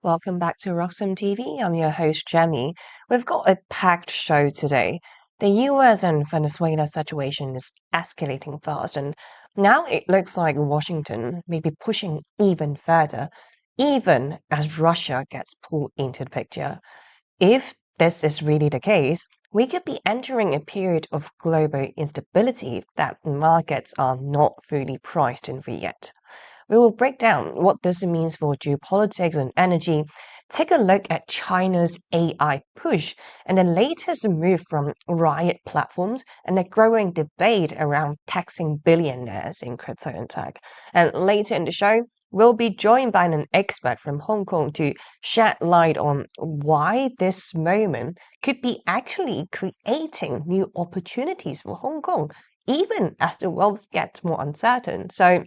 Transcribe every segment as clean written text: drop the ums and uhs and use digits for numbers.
welcome back to Roxham TV. I'm your host, Jamie. We've got a packed show today. The US and Venezuela situation is escalating fast, and now it looks like Washington may be pushing even further, even as Russia gets pulled into the picture. If this is really the case, we could be entering a period of global instability that markets are not fully priced in for yet. We will break down what this means for geopolitics and energy, take a look at China's AI push and the latest move from riot platforms and the growing debate around taxing billionaires in crypto and tech. And later in the show, we'll be joined by an expert from Hong Kong to shed light on why this moment could be actually creating new opportunities for Hong Kong, even as the world gets more uncertain. So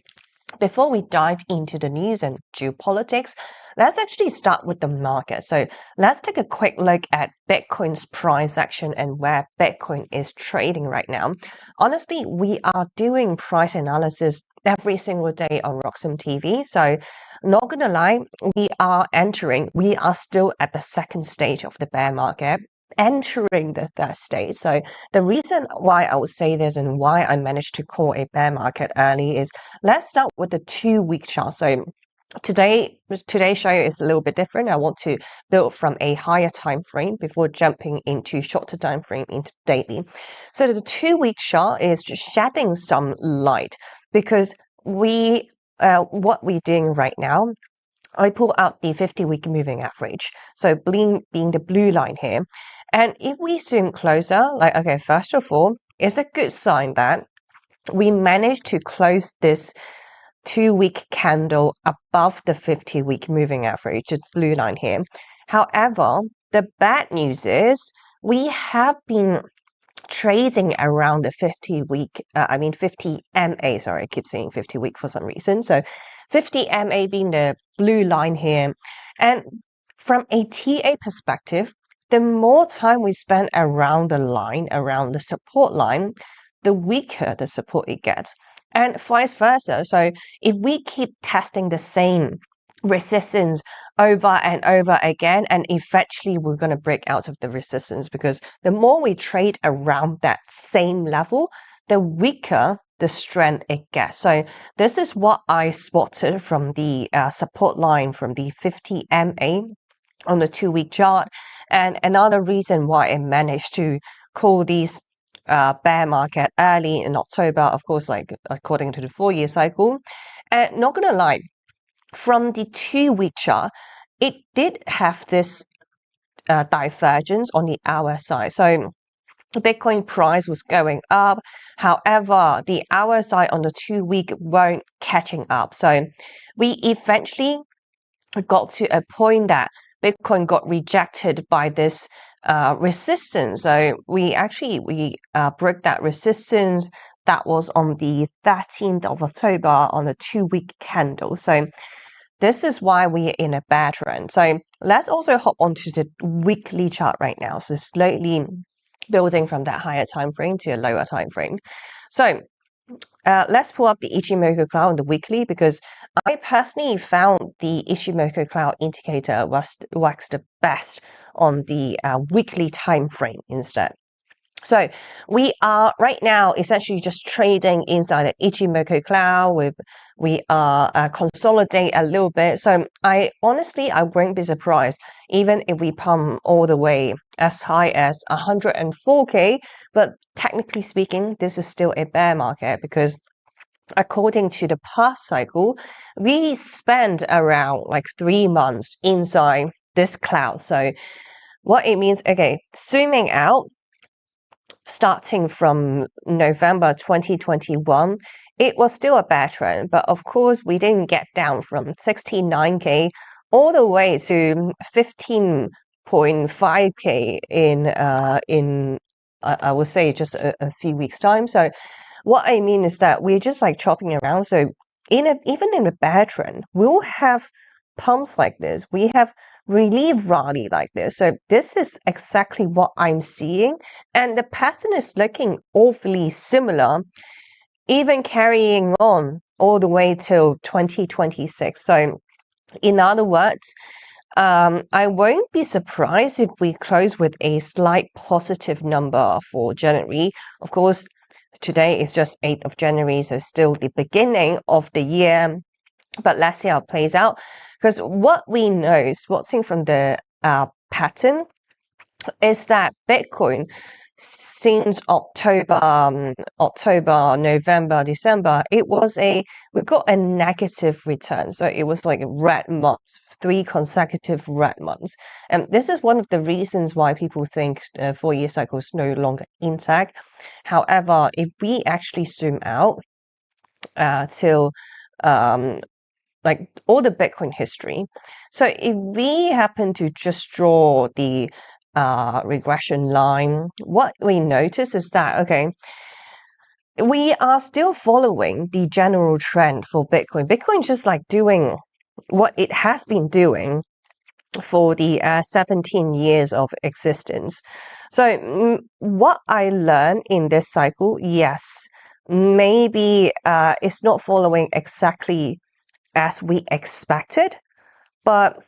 before we dive into the news and geopolitics, let's actually start with the market. So let's take a quick look at Bitcoin's price action and where Bitcoin is trading right now. Honestly, we are doing price analysis every single day on Roxham TV. So not gonna lie, we are still at the second stage of the bear market, entering the third stage. So the reason why I would say this and why I managed to call a bear market early is let's start with the 2-week chart. So today's show is a little bit different. I want to build from a higher time frame before jumping into shorter time frame into daily. So the 2-week chart is just shedding some light because what we're doing right now, I pull out the 50-week moving average. So being the blue line here. And if we zoom closer, okay, first of all, it's a good sign that we managed to close this 2-week candle above the 50-week moving average, the blue line here. However, the bad news is we have been trading around the 50 MA, sorry, I keep saying 50 week for some reason. So 50 MA being the blue line here. And from a TA perspective, the more time we spend around the line, around the support line, the weaker the support it gets. And vice versa. So if we keep testing the same resistance over and over again, and eventually we're going to break out of the resistance, because the more we trade around that same level, the weaker the strength it gets. So this is what I spotted from the support line from the 50 MA on the 2-week chart. And another reason why I managed to call these bear market early in October, of course, like according to the 4-year cycle. And not gonna lie, from the 2-week chart, it did have this divergence on the hour side. So the Bitcoin price was going up. However, the hour side on the 2-week weren't catching up. So we eventually got to a point that Bitcoin got rejected by this resistance. So we broke that resistance. That was on the 13th of October on a 2-week candle. So this is why we're in a bad trend. So let's also hop onto the weekly chart right now. So slowly building from that higher time frame to a lower time frame. So let's pull up the Ichimoku cloud on the weekly, because I personally found the Ichimoku cloud indicator works the best on the weekly time frame instead. So we are right now essentially just trading inside the Ichimoku cloud. We are consolidate a little bit. So I won't be surprised even if we pump all the way as high as 104K. But technically speaking, this is still a bear market, because according to the past cycle, we spent around like 3 months inside this cloud. So what it means, okay, zooming out, starting from November 2021, it was still a bear trend, but of course we didn't get down from 69K all the way to 15.5K in I would say just a few weeks time. So what I mean is that we're just like chopping around. So even in a bear trend, we'll have pumps like this. We have relief rally like this. So this is exactly what I'm seeing, and the pattern is looking awfully similar, even carrying on all the way till 2026. So in other words, I won't be surprised if we close with a slight positive number for January. Of course, today is just 8th of January, so still the beginning of the year. But let's see how it plays out. Because what we know, spotting from the pattern, is that Bitcoin since October, November, December, we got a negative return. So it was like red months, 3 consecutive red months. And this is one of the reasons why people think the 4-year cycle is no longer intact. However, if we actually zoom out till like all the Bitcoin history. So if we happen to just draw the regression line, what we notice is that, okay, we are still following the general trend for Bitcoin. Bitcoin's just like doing what it has been doing for the 17 years of existence. So what I learned in this cycle, yes, maybe it's not following exactly as we expected, but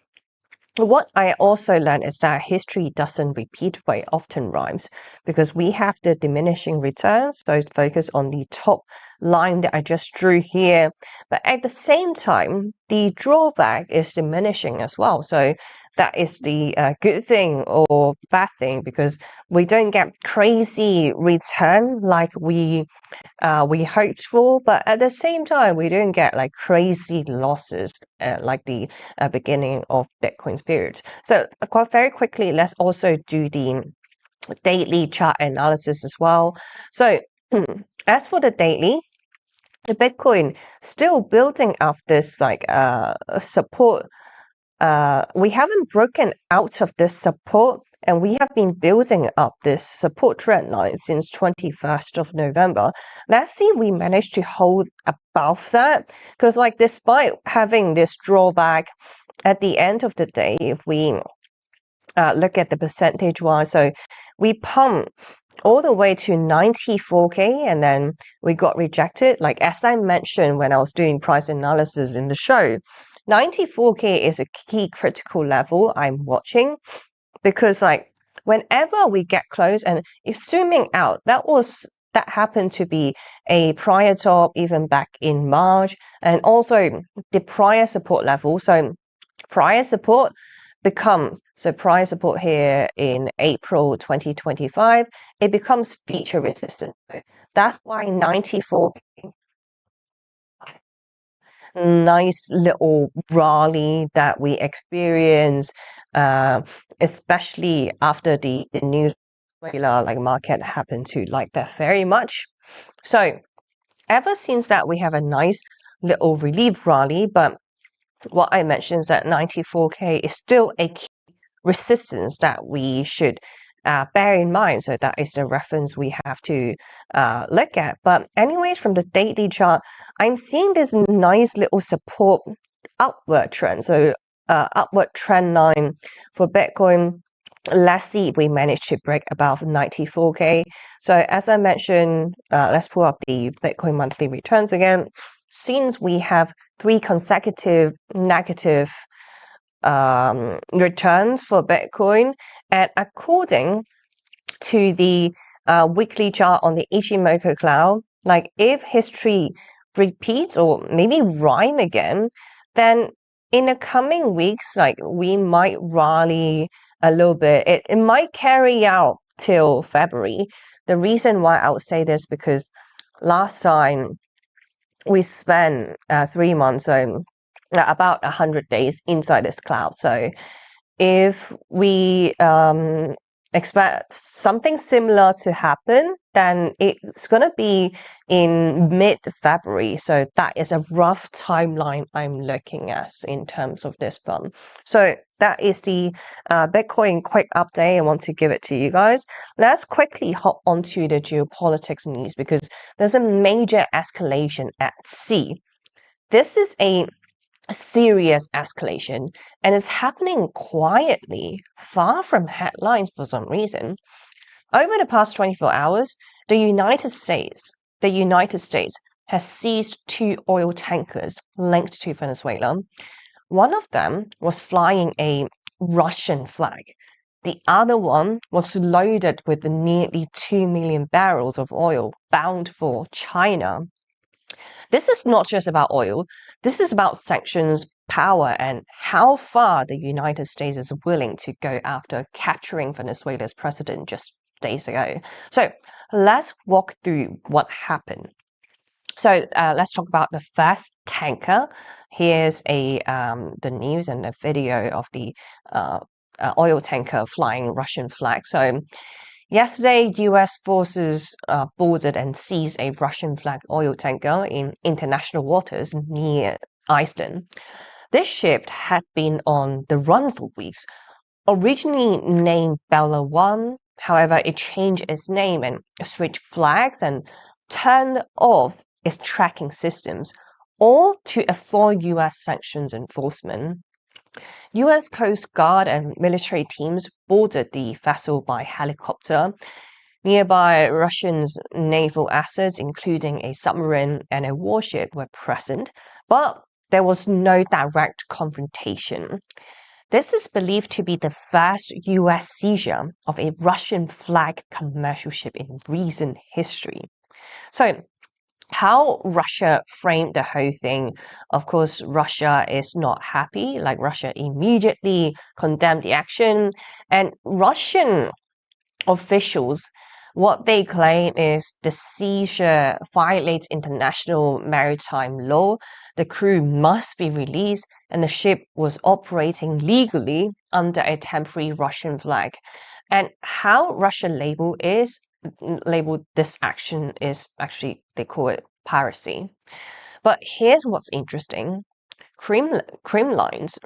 what I also learned is that history doesn't repeat, but it often rhymes, because we have the diminishing returns, so focus on the top line that I just drew here. But at the same time, the drawback is diminishing as well. So that is the good thing or bad thing, because we don't get crazy return like we hoped for, but at the same time, we don't get like crazy losses like the beginning of Bitcoin's period. So quite very quickly, let's also do the daily chart analysis as well. So as for the daily, the Bitcoin still building up this like support. We haven't broken out of this support, and we have been building up this support trend line since 21st of November. Let's see if we manage to hold above that, because like despite having this drawback at the end of the day, if we look at the percentage wise, so we pumped all the way to 94k and then we got rejected. Like as I mentioned when I was doing price analysis in the show, 94k is a key critical level I'm watching, because like whenever we get close, and if zooming out, that happened to be a prior top even back in March, and also the prior support level. So prior support prior support here in April 2025, it becomes feature resistant. That's why 94, nice little rally that we experienced, especially after the news like market happened to like that very much. So ever since that, we have a nice little relief rally, but what I mentioned is that 94k is still a key resistance that we should bear in mind. So that is the reference we have to look at. But anyways, from the daily chart, I'm seeing this nice little support upward trend. So upward trend line for Bitcoin. Let's see if we manage to break above 94k. So as I mentioned, let's pull up the Bitcoin monthly returns again. Since we have 3 consecutive negative returns for Bitcoin, and according to the weekly chart on the Ichimoku cloud, like if history repeats or maybe rhyme again, then in the coming weeks, like we might rally a little bit. It might carry out till February. The reason why I would say this, because last time we spent 3 months, so about 100 days inside this cloud. So if we expect something similar to happen, then it's going to be in mid-February. So that is a rough timeline I'm looking at in terms of this bump. So that is the Bitcoin quick update. I want to give it to you guys. Let's quickly hop onto the geopolitics news, because there's a major escalation at sea. This is a serious escalation, and it's happening quietly, far from headlines for some reason. Over the past 24 hours, the United States has seized 2 oil tankers linked to Venezuela. One of them was flying a Russian flag. The other one was loaded with nearly 2 million barrels of oil bound for China. This is not just about oil. This is about sanctions, power, and how far the United States is willing to go after capturing Venezuela's president just days ago. So let's walk through what happened. So let's talk about the first tanker. Here's the news and a video of the oil tanker flying Russian flag. So yesterday, U.S. forces boarded and seized a Russian flag oil tanker in international waters near Iceland. This ship had been on the run for weeks. Originally named Bella 1, however, it changed its name and switched flags and turned off its tracking systems, all to avoid U.S. sanctions enforcement. U.S. Coast Guard and military teams boarded the vessel by helicopter. Nearby Russian naval assets, including a submarine and a warship, were present, but there was no direct confrontation. This is believed to be the first U.S. seizure of a Russian flag commercial ship in recent history. So, how Russia framed the whole thing, of course, Russia is not happy. Like, Russia immediately condemned the action, and Russian officials, what they claim is the seizure violates international maritime law. The crew must be released, and the ship was operating legally under a temporary Russian flag. And how Russia labeled this action is actually, they call it piracy. But here's what's interesting. Kremlin's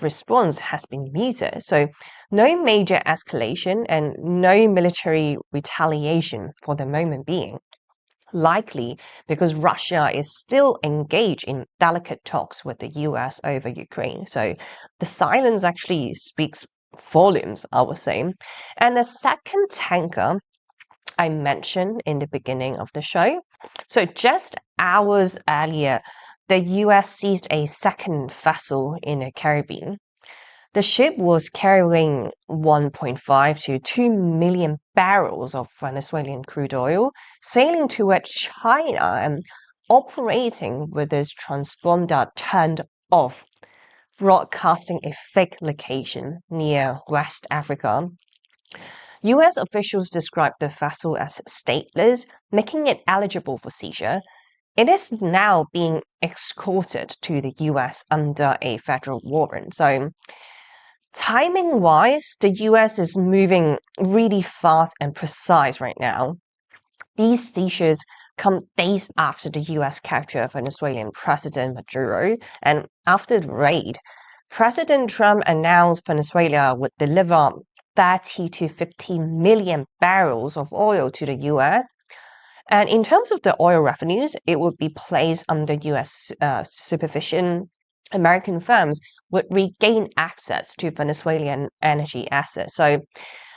response has been muted, so no major escalation and no military retaliation for the moment being. Likely because Russia is still engaged in delicate talks with the US over Ukraine. So the silence actually speaks volumes, I would say. And the second tanker I mentioned in the beginning of the show. So just hours earlier, the US seized a second vessel in the Caribbean. The ship was carrying 1.5 to 2 million barrels of Venezuelan crude oil, sailing toward China and operating with its transponder turned off, broadcasting a fake location near West Africa. US officials described the vessel as stateless, making it eligible for seizure. It is now being escorted to the US under a federal warrant. So, timing-wise, the US is moving really fast and precise right now. These seizures come days after the US capture of Venezuelan President Maduro, and after the raid, President Trump announced Venezuela would deliver 30 to 50 million barrels of oil to the US. And in terms of the oil revenues, it would be placed under US supervision. American firms would regain access to Venezuelan energy assets. So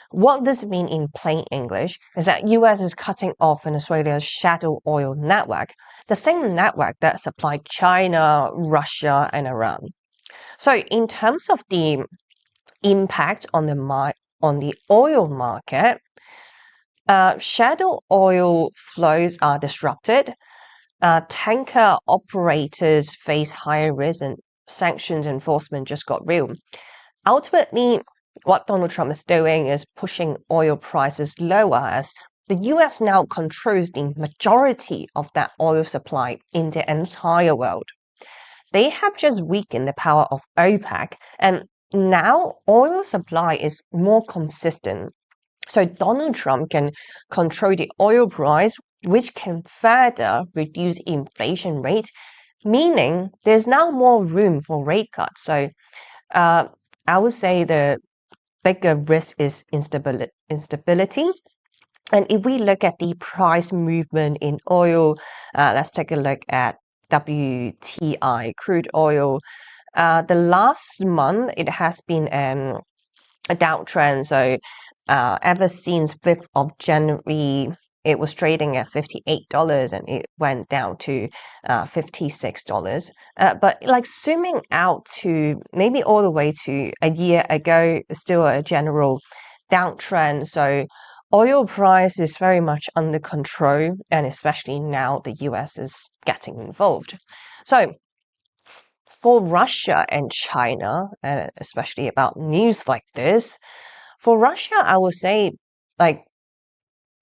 what this means in plain English is that US is cutting off Venezuela's shadow oil network, the same network that supplied China, Russia, and Iran. So in terms of the impact on the oil market, shadow oil flows are disrupted. Tanker operators face higher risk, and sanctions enforcement just got real. Ultimately, what Donald Trump is doing is pushing oil prices lower as the US now controls the majority of that oil supply in the entire world. They have just weakened the power of OPEC, and now oil supply is more consistent. So Donald Trump can control the oil price, which can further reduce inflation rate, meaning there's now more room for rate cuts. So I would say the bigger risk is instability. And if we look at the price movement in oil, let's take a look at WTI crude oil. The last month, it has been a downtrend. So ever since 5th of January it was trading at $58 and it went down to $56. But like zooming out to maybe all the way to a year ago, still a general downtrend. So oil price is very much under control, and especially now the US is getting involved. So for Russia and China, and especially about news like this, for Russia, I would say, like,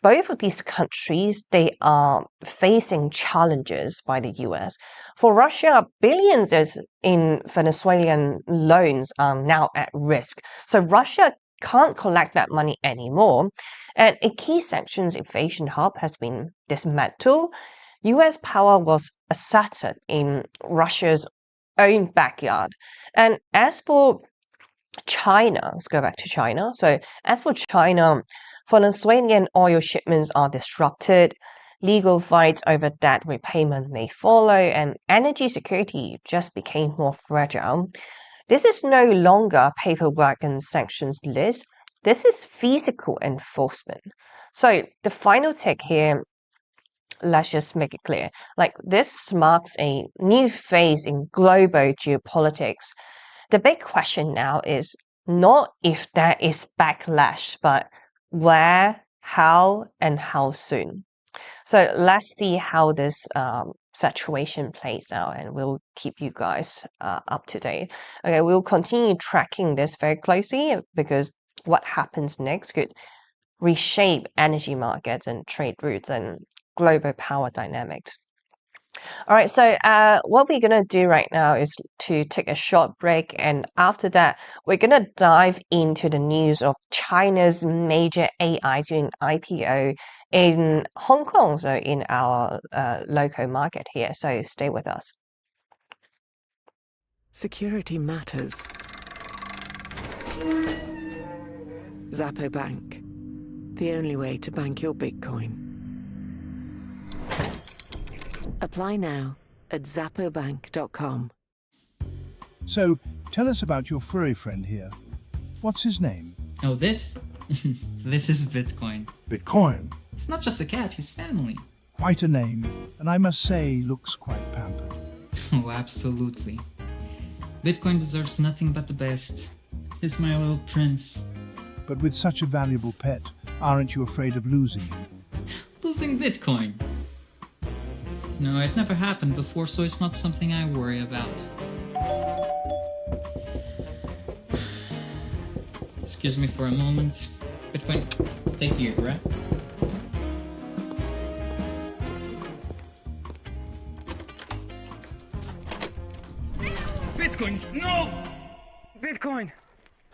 both of these countries, they are facing challenges by the US. For Russia, billions in Venezuelan loans are now at risk. So Russia can't collect that money anymore. And a key sanctions evasion hub has been dismantled. US power was asserted in Russia's own backyard. And as for China, let's go back to China. So as for China, Venezuelan oil shipments are disrupted, legal fights over debt repayment may follow, and energy security just became more fragile. This is no longer paperwork and sanctions list. This is physical enforcement. So the final take here, let's just make it clear. Like, this marks a new phase in global geopolitics. The big question now is not if there is backlash, but where, how, and how soon. So let's see how this situation plays out, and we'll keep you guys up to date. Okay, we'll continue tracking this very closely because what happens next could reshape energy markets and trade routes and global power dynamics. All right, so what we're going to do right now is to take a short break, and after that, we're going to dive into the news of China's major AI doing IPO in Hong Kong, so in our local market here. So stay with us. Security matters. Zappo Bank, the only way to bank your Bitcoin. Apply now at zappobank.com. So, tell us about your furry friend here. What's his name? Oh, this? This is Bitcoin. Bitcoin. It's not just a cat, he's family. Quite a name, and I must say, looks quite pampered. Oh, absolutely. Bitcoin deserves nothing but the best. He's my little prince. But with such a valuable pet, aren't you afraid of losing him? Losing Bitcoin? No, it never happened before, so it's not something I worry about. Excuse me for a moment. Bitcoin, stay here, right? Bitcoin, no! Bitcoin,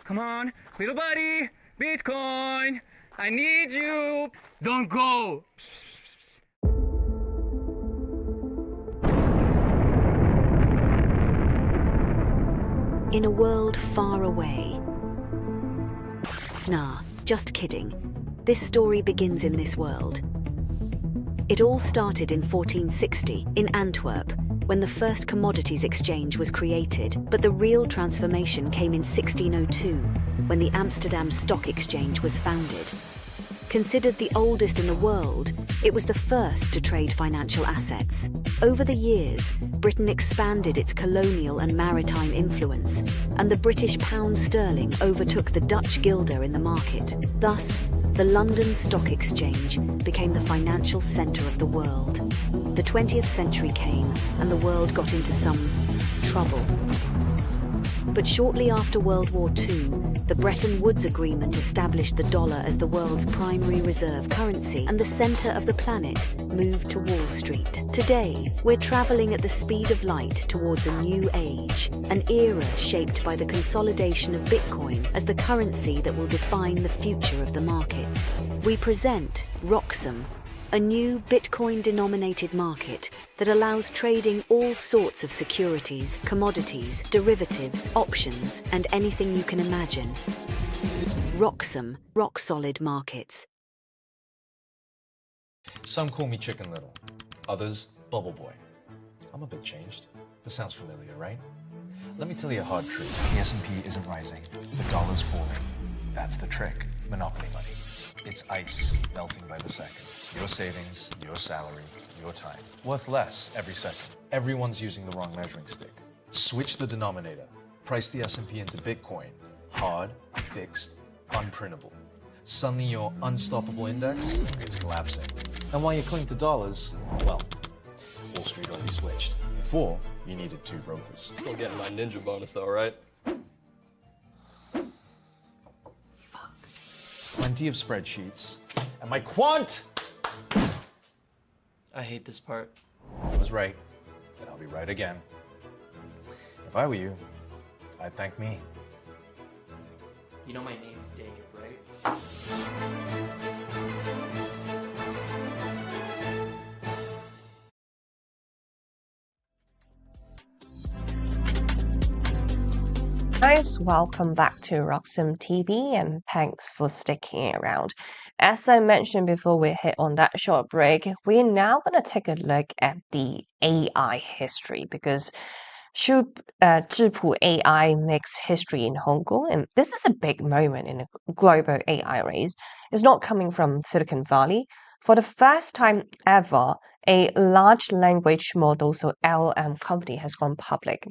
come on, little buddy, Bitcoin, I need you, don't go! In a world far away. Nah, just kidding. This story begins in this world. It all started in 1460 in Antwerp, when the first commodities exchange was created, but the real transformation came in 1602, when the Amsterdam Stock Exchange was founded. Considered the oldest in the world, it was the first to trade financial assets. Over the years, Britain expanded its colonial and maritime influence, and the British pound sterling overtook the Dutch guilder in the market. Thus, the London Stock Exchange became the financial centre of the world. The 20th century came, and the world got into some trouble. But shortly after World War II, the Bretton Woods Agreement established the dollar as the world's primary reserve currency, and the centre of the planet moved to Wall Street. Today, we're travelling at the speed of light towards a new age, an era shaped by the consolidation of Bitcoin as the currency that will define the future of the markets. We present Roxum, a new Bitcoin-denominated market that allows trading all sorts of securities, commodities, derivatives, options, and anything you can imagine. Roxum, rock-solid markets. Some call me Chicken Little, others Bubble Boy. I'm a bit changed. This sounds familiar, right? Let me tell you a hard truth. The S&P isn't rising. The dollar's falling. That's the trick. Monopoly money. It's ice melting by the second. Your savings, your salary, your time. Worth less every second. Everyone's using the wrong measuring stick. Switch the denominator. Price the S&P into Bitcoin. Hard, fixed, unprintable. Suddenly your unstoppable index, it's collapsing. And while you cling to dollars, well, Wall Street already switched. Before, you needed 2 brokers. Still getting my ninja bonus though, right? Plenty of spreadsheets. And my quant! I hate this part. I was right, and I'll be right again. If I were you, I'd thank me. You know my name's Dave, right? Guys, welcome back to Roxim TV and thanks for sticking around. As I mentioned before we hit on that short break, we're now going to take a look at the AI history because Zhipu AI makes history in Hong Kong, and this is a big moment in a global AI race. It's not coming from Silicon Valley. For the first time ever, a large language model, so LLM company, has gone public.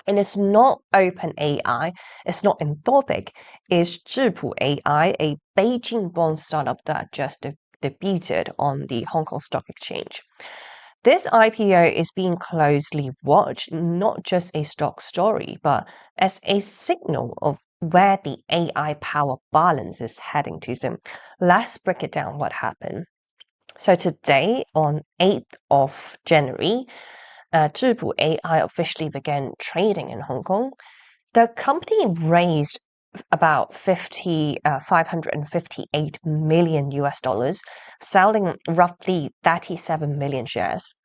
And it's not OpenAI, it's not Anthropic, it's Zhipu AI, a Beijing-born startup that just debuted on the Hong Kong Stock Exchange. This IPO is being closely watched, not just a stock story, but as a signal of where the AI power balance is heading to. So let's break it down what happened. So today, on 8th of January, Zhipu AI officially began trading in Hong Kong. The company raised about 558 million US dollars, selling roughly 37 million shares.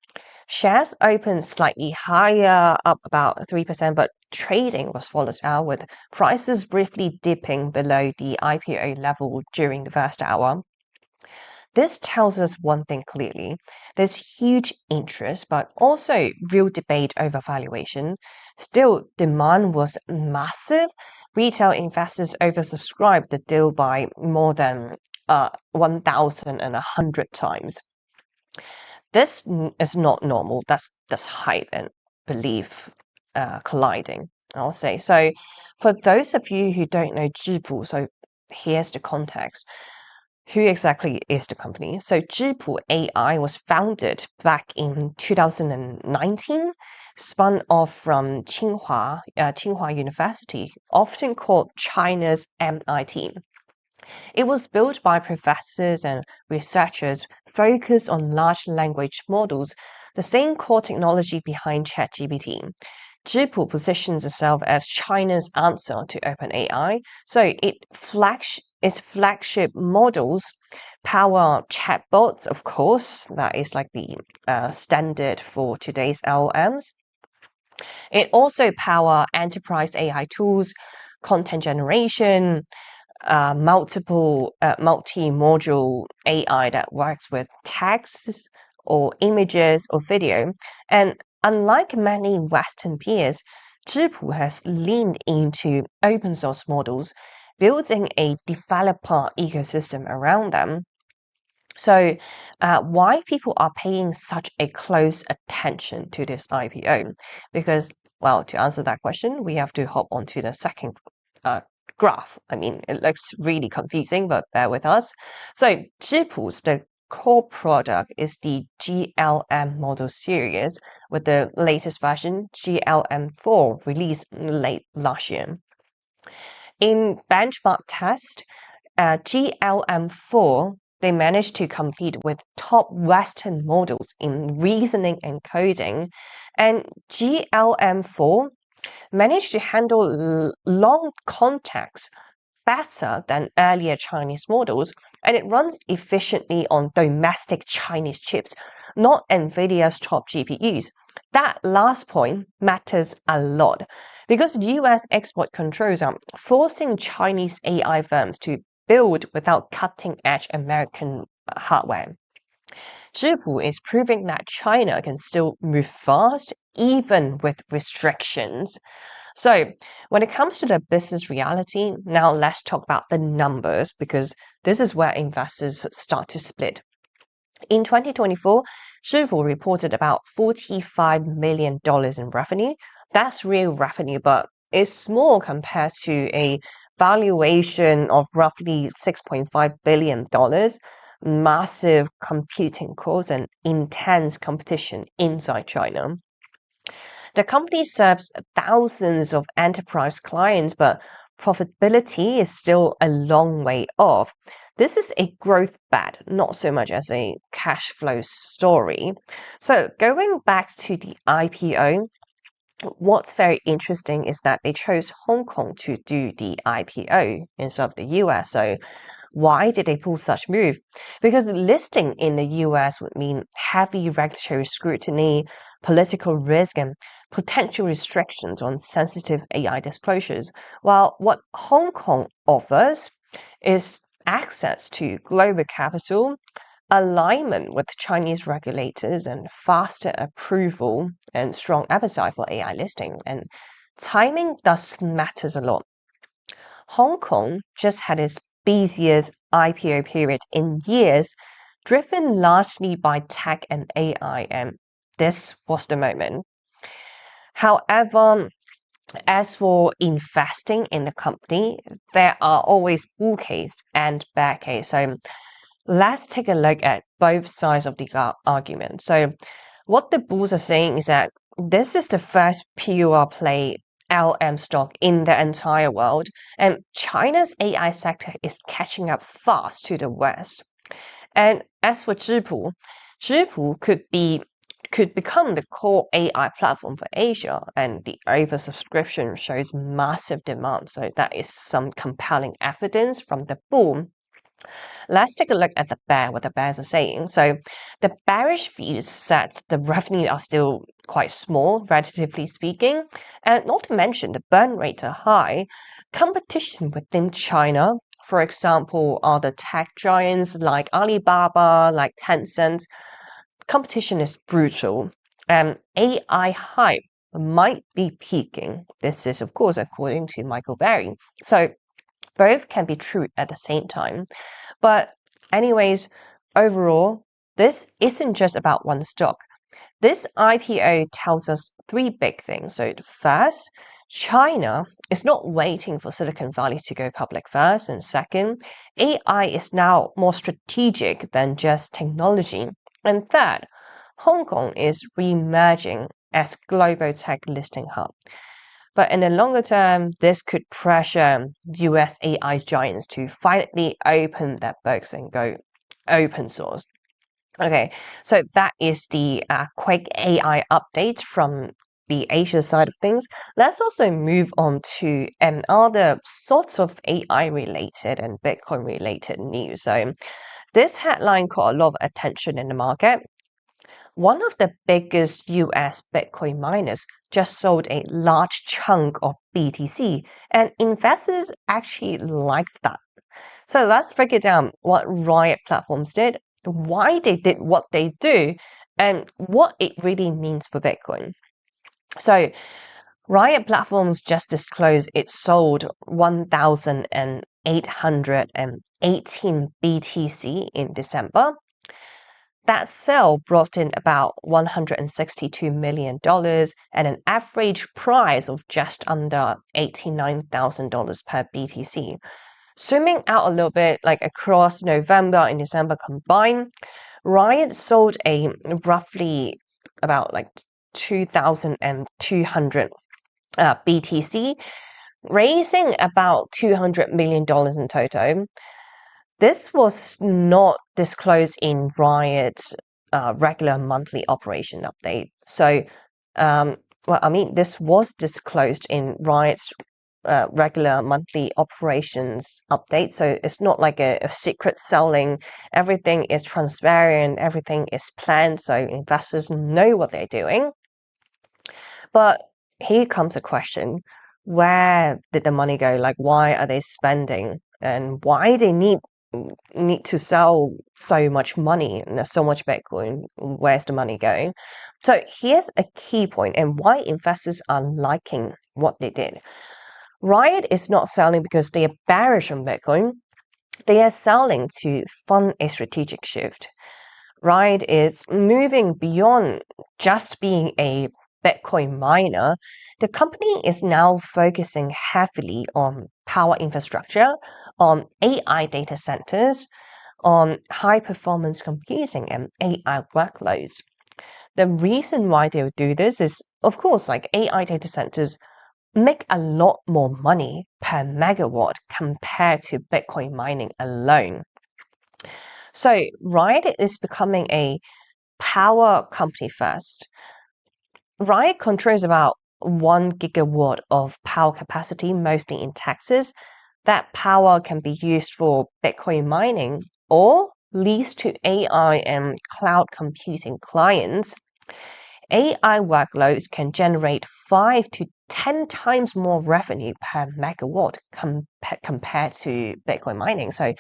Shares opened slightly higher, up about 3%, but trading was volatile, with prices briefly dipping below the IPO level during the first hour. This tells us one thing clearly. There's huge interest, but also real debate over valuation. Still, demand was massive. Retail investors oversubscribed the deal by more than 1,100 times. This is not normal. That's hype and belief colliding, I'll say. So for those of you who don't know Zhipu, so here's the context. Who exactly is the company? So Zhipu AI was founded back in 2019, spun off from Tsinghua University, often called China's MIT. It was built by professors and researchers focused on large language models, the same core technology behind ChatGPT. Zhipu positions itself as China's answer to OpenAI, so its flagship models power chatbots, of course, that is like the standard for today's LLMs. It also power enterprise AI tools, content generation, multi-module AI that works with text or images or video. And unlike many Western peers, Zhipu has leaned into open source models, building a developer ecosystem around them. So why people are paying such a close attention to this IPO? Because, well, to answer that question, we have to hop onto the second graph. I mean, it looks really confusing, but bear with us. So Zhipu's the core product is the GLM model series, with the latest version, GLM4, released late last year. In benchmark test, GLM4, they managed to compete with top Western models in reasoning and coding, and GLM4 managed to handle long context better than earlier Chinese models, and it runs efficiently on domestic Chinese chips, not NVIDIA's top GPUs. That last point matters a lot because US export controls are forcing Chinese AI firms to build without cutting-edge American hardware. Zhipu is proving that China can still move fast even with restrictions. So, when it comes to the business reality, now let's talk about the numbers because this is where investors start to split. In 2024, Zhipu reported about $45 million in revenue. That's real revenue, but it's small compared to a valuation of roughly $6.5 billion, massive computing costs, and intense competition inside China. The company serves thousands of enterprise clients, but profitability is still a long way off. This is a growth bet, not so much as a cash flow story. So, going back to the IPO, what's very interesting is that they chose Hong Kong to do the IPO instead of the US. So, why did they pull such move? Because listing in the US would mean heavy regulatory scrutiny, political risk, and potential restrictions on sensitive AI disclosures. While what Hong Kong offers is access to global capital, alignment with Chinese regulators, and faster approval and strong appetite for AI listing. And timing does matters a lot. Hong Kong just had its busiest IPO period in years, driven largely by tech and AI, and this was the moment. However, as for investing in the company, there are always bull case and bear case. So let's take a look at both sides of the argument. So what the bulls are saying is that this is the first pure play LM stock in the entire world, and China's AI sector is catching up fast to the West. And as for Zhipu, Zhipu could become the core AI platform for Asia, and the oversubscription shows massive demand. So that is some compelling evidence from the boom. Let's take a look at the bear, what the bears are saying. So the bearish view says the revenue are still quite small, relatively speaking, and not to mention the burn rates are high. Competition within China, for example, are the tech giants like Alibaba, like Tencent. Competition is brutal, and AI hype might be peaking. This is, of course, according to Michael Berry. So both can be true at the same time. But anyways, overall, this isn't just about one stock. This IPO tells us three big things. So first, China is not waiting for Silicon Valley to go public first. And second, AI is now more strategic than just technology. And third, Hong Kong is re-emerging as global tech listing hub. But in the longer term, this could pressure US AI giants to finally open their books and go open source. Okay, so that is the quick AI update from the Asia side of things. Let's also move on to other sorts of AI related and Bitcoin related news. So this headline caught a lot of attention in the market. One of the biggest US Bitcoin miners just sold a large chunk of BTC, and investors actually liked that. So let's break it down what Riot Platforms did, why they did what they do, and what it really means for Bitcoin. So Riot Platforms just disclosed it sold 1,818 BTC in December. That sale brought in about $162 million and an average price of just under $89,000 per BTC. Zooming out a little bit, like across November and December combined, Riot sold a roughly about like 2,200 BTC, raising about $200 million in total. This was not disclosed in Riot's regular monthly operation update. So, this was disclosed in Riot's regular monthly operations update. So it's not like a secret selling. Everything is transparent. Everything is planned. So investors know what they're doing. But here comes a question. Where did the money go? Like, why are they spending? And why they need need to sell so much money and so much Bitcoin. Where's the money going? So here's a key point and why investors are liking what they did. Riot is not selling because they are bearish on Bitcoin. They are selling to fund a strategic shift. Riot is moving beyond just being a Bitcoin miner. The company is now focusing heavily on power infrastructure, on AI data centers, on high performance computing and AI workloads. The reason why they would do this is, of course, like AI data centers make a lot more money per megawatt compared to Bitcoin mining alone. So Riot is becoming a power company first. Riot controls about 1 gigawatt of power capacity, mostly in Texas. That power can be used for Bitcoin mining or leased to AI and cloud computing clients. AI workloads can generate 5 to 10 times more revenue per megawatt compared to Bitcoin mining. So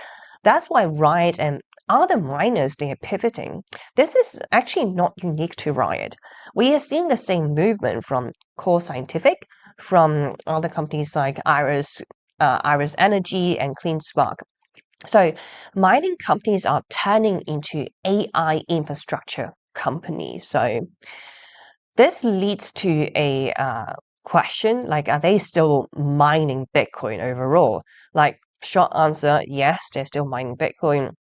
that's why Riot and other miners, they are pivoting. This is actually not unique to Riot. We are seeing the same movement from Core Scientific, from other companies like Iris Energy and CleanSpark. So mining companies are turning into AI infrastructure companies. So this leads to a question, like, are they still mining Bitcoin overall? Like, short answer, yes, they're still mining Bitcoin.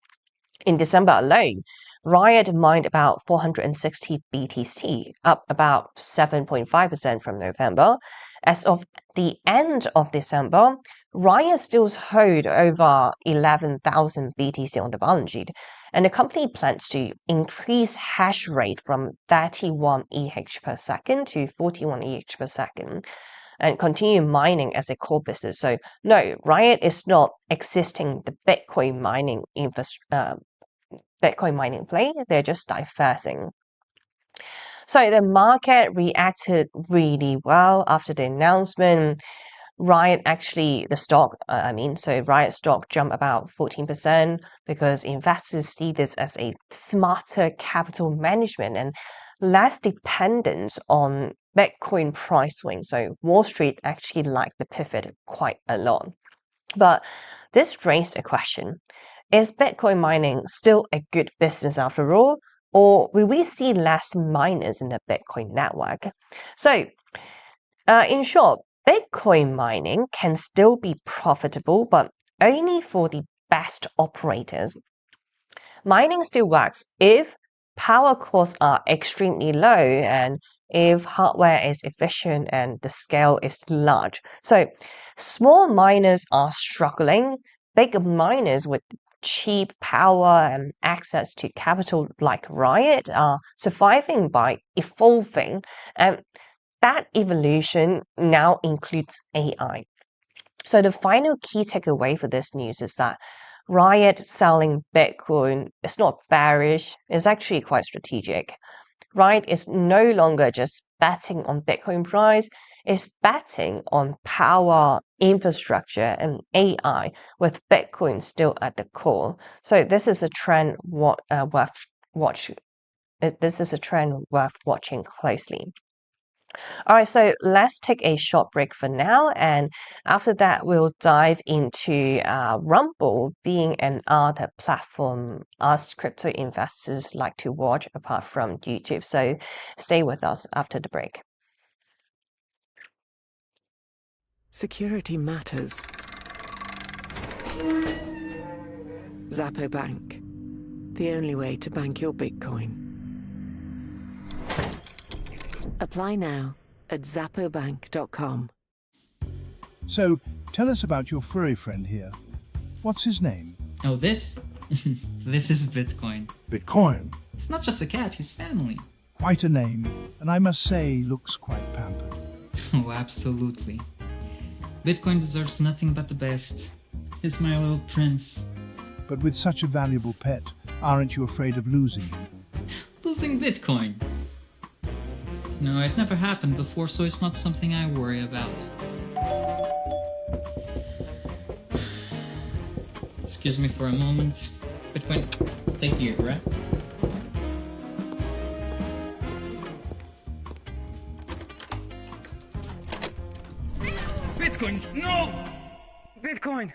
In December alone, Riot mined about 460 BTC, up about 7.5% from November. As of the end of December, Riot still hold over 11,000 BTC on the balance sheet, and the company plans to increase hash rate from 31 EH per second to 41 EH per second and continue mining as a core business. So no, Riot is not existing the Bitcoin mining Bitcoin mining play. They're just diversing. So the market reacted really well after the announcement. Riot actually, the stock, Riot stock jumped about 14% because investors see this as a smarter capital management and less dependence on Bitcoin price swings. So Wall Street actually liked the pivot quite a lot. But this raised a question. Is Bitcoin mining still a good business after all? Or will we see less miners in the Bitcoin network? So, in short, Bitcoin mining can still be profitable, but only for the best operators. Mining still works if power costs are extremely low and if hardware is efficient and the scale is large. So small miners are struggling. Big miners with cheap power and access to capital like Riot are surviving by evolving, and that evolution now includes AI. So the final key takeaway for this news is that Riot selling Bitcoin is not bearish, it's actually quite strategic. Riot is no longer just betting on Bitcoin price, it's betting on power, infrastructure, and AI, with Bitcoin still at the core. So this is a trend worth watching closely. All right, so let's take a short break for now, and after that, we'll dive into Rumble being another platform us crypto investors like to watch apart from YouTube. So stay with us after the break. Security matters. Zappo Bank, the only way to bank your Bitcoin. Apply now at zappobank.com. So, tell us about your furry friend here. What's his name? Oh, this? This is Bitcoin. Bitcoin. It's not just a cat, he's family. Quite a name, and I must say, looks quite pampered. Oh, absolutely. Bitcoin deserves nothing but the best. He's my little prince. But with such a valuable pet, aren't you afraid of losing him? Losing Bitcoin? No, it never happened before, so it's not something I worry about. excuse me for a moment. Bitcoin, stay here, right? Bitcoin, no! Bitcoin,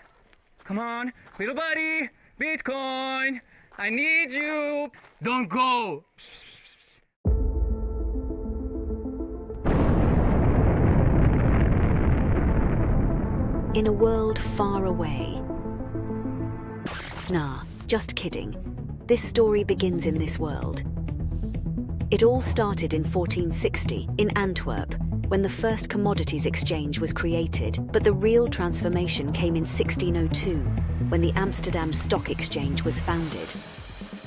come on, little buddy, Bitcoin, I need you. Don't go. In a world far away. Nah, just kidding. This story begins in this world. It all started in 1460 in Antwerp, when the first commodities exchange was created, but the real transformation came in 1602, when the Amsterdam Stock Exchange was founded.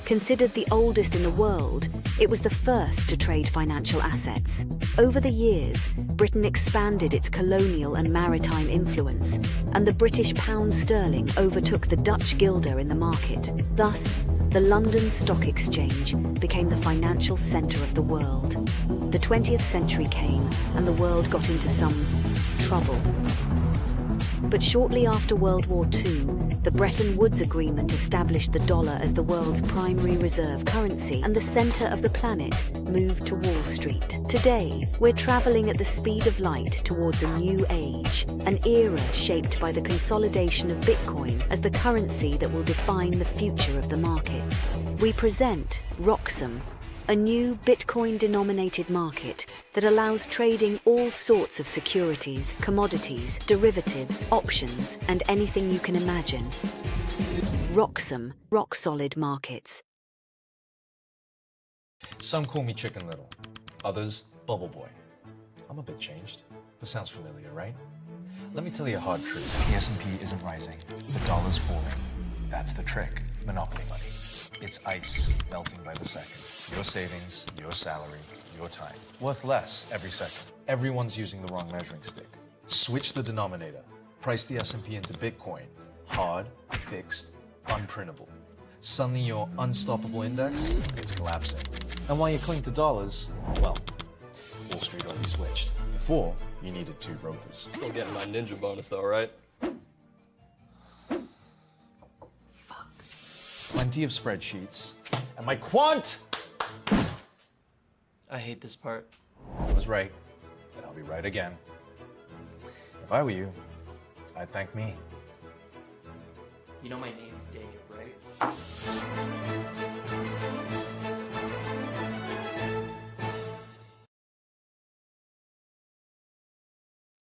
Considered the oldest in the world, it was the first to trade financial assets. Over the years, Britain expanded its colonial and maritime influence, and the British pound sterling overtook the Dutch guilder in the market. Thus, the London Stock Exchange became the financial centre of the world. The 20th century came, and the world got into some trouble. But shortly after World War II, the Bretton Woods Agreement established the dollar as the world's primary reserve currency, and the centre of the planet moved to Wall Street. Today, we're travelling at the speed of light towards a new age, an era shaped by the consolidation of Bitcoin as the currency that will define the future of the markets. We present Roxum, a new Bitcoin-denominated market that allows trading all sorts of securities, commodities, derivatives, options, and anything you can imagine. Roxum, rock-solid markets. Some call me Chicken Little, others Bubble Boy. I'm a bit changed, but sounds familiar, right? Let me tell you a hard truth. The S&P isn't rising, the dollar's falling. That's the trick. Monopoly money. It's ice melting by the second. Your savings, your salary, your time. Worth less every second. Everyone's using the wrong measuring stick. Switch the denominator. Price the S&P into Bitcoin. Hard, fixed, unprintable. Suddenly your unstoppable index, it's collapsing. And while you cling to dollars, well, Wall Street already switched. Before, you needed 2 brokers. Still getting my ninja bonus though, right? Plenty of spreadsheets. And my quant! I hate this part. I was right, and I'll be right again. If I were you, I'd thank me. You know my name's Dave, right?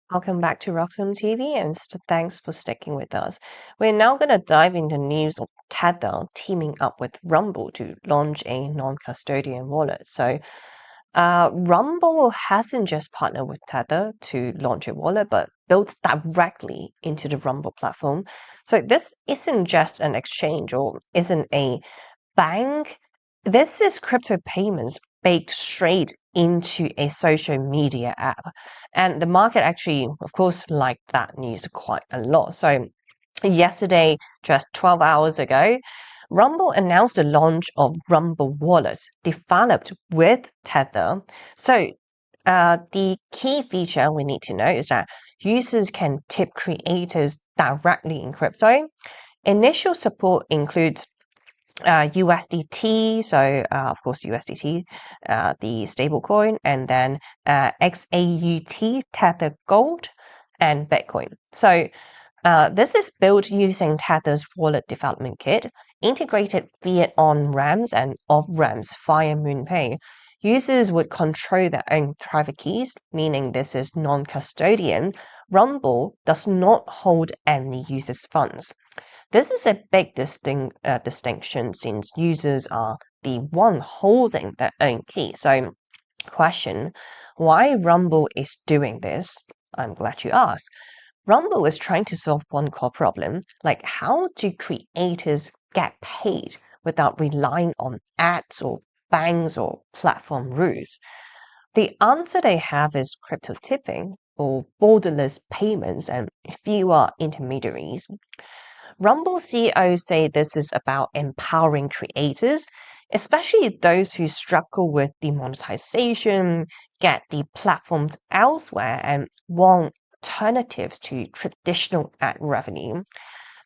Welcome back to Roxham TV, and thanks for sticking with us. We're now going to dive into news of Tether teaming up with Rumble to launch a non-custodian wallet. So, Rumble hasn't just partnered with Tether to launch a wallet, but built directly into the Rumble platform. So this isn't just an exchange or isn't a bank. This is crypto payments baked straight into a social media app. And the market actually, of course, liked that news quite a lot. So yesterday, just 12 hours ago, Rumble announced the launch of Rumble Wallet, developed with Tether. So the key feature we need to know is that users can tip creators directly in crypto. Initial support includes USDT, so of course USDT, the stablecoin, and then XAUT, Tether Gold, and Bitcoin. So this is built using Tether's wallet development kit, integrated fiat on-ramps and off-ramps via MoonPay. Users would control their own private keys, meaning this is non-custodian. Rumble does not hold any users' funds. This is a big distinction since users are the one holding their own key. So, question, why Rumble is doing this? I'm glad you asked. Rumble is trying to solve one core problem, like how do creators get paid without relying on ads or banks or platform rules? The answer they have is crypto tipping or borderless payments and fewer intermediaries. Rumble CEOs say this is about empowering creators, especially those who struggle with demonetization, get the platforms elsewhere, and want alternatives to traditional ad revenue.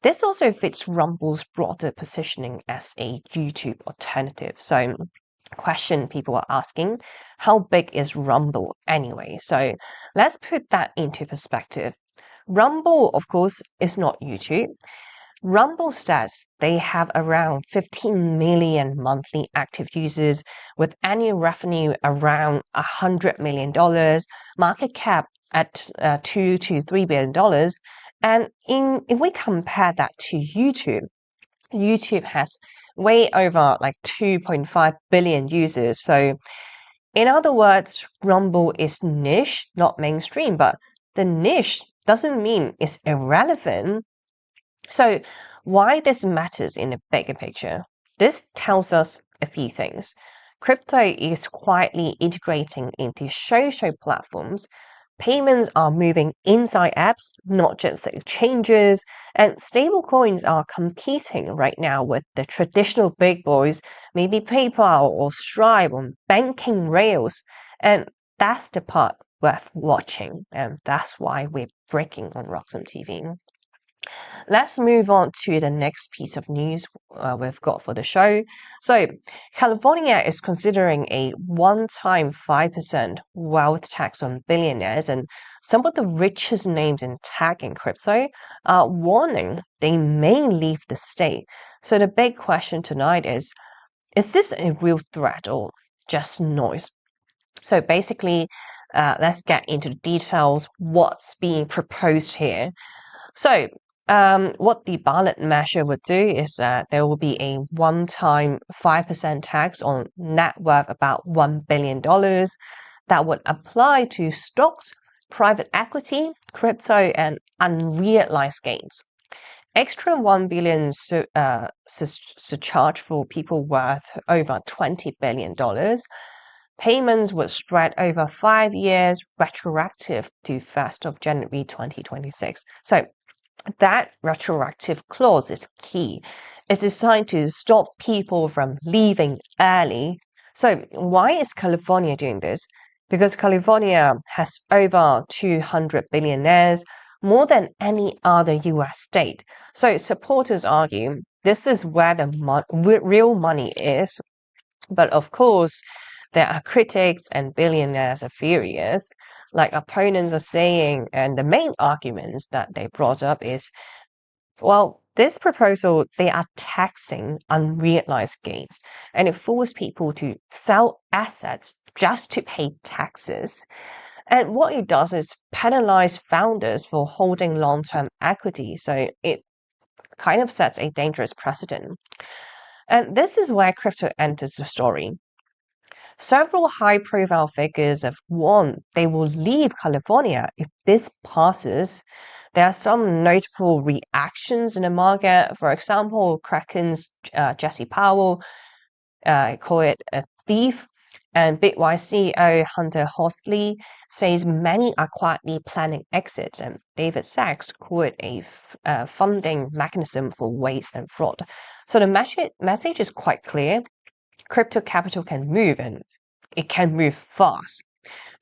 This also fits Rumble's broader positioning as a YouTube alternative. So, question people are asking, how big is Rumble anyway? So, let's put that into perspective. Rumble, of course, is not YouTube. Rumble says they have around 15 million monthly active users with annual revenue around $100 million, market cap at $2 to $3 billion. And if we compare that to YouTube, YouTube has way over like 2.5 billion users. So in other words, Rumble is niche, not mainstream, but the niche doesn't mean it's irrelevant. So why this matters in the bigger picture? This tells us a few things. Crypto is quietly integrating into social platforms. Payments are moving inside apps, not just exchanges, and stablecoins are competing right now with the traditional big boys, maybe PayPal or Stripe on banking rails. And that's the part worth watching, and that's why we're breaking on Roxham TV. Let's move on to the next piece of news we've got for the show. So, California is considering a one-time 5% wealth tax on billionaires, and some of the richest names in tech and crypto are warning they may leave the state. So the big question tonight is this a real threat or just noise? So basically, let's get into the details, what's being proposed here. So, what the ballot measure would do is that there will be a one-time 5% tax on net worth about $1 billion that would apply to stocks, private equity, crypto, and unrealized gains. Extra $1 billion surcharge for people worth over $20 billion. Payments would spread over 5 years, retroactive to 1st of January 2026. So that retroactive clause is key. It's designed to stop people from leaving early. So why is California doing this? Because California has over 200 billionaires, more than any other US state. So supporters argue this is where the real money is. But of course, there are critics and billionaires are furious. Like opponents are saying, and the main arguments that they brought up is, well, this proposal, they are taxing unrealized gains, and it forces people to sell assets just to pay taxes. And what it does is penalize founders for holding long-term equity. So it kind of sets a dangerous precedent. And this is where crypto enters the story. Several high-profile figures have warned they will leave California if this passes. There are some notable reactions in the market. For example, Kraken's Jesse Powell call it a thief, and Bitwise CEO Hunter Horsley says many are quietly planning exits, and David Sachs call it a funding mechanism for waste and fraud. So the message is quite clear. Crypto capital can move, and it can move fast.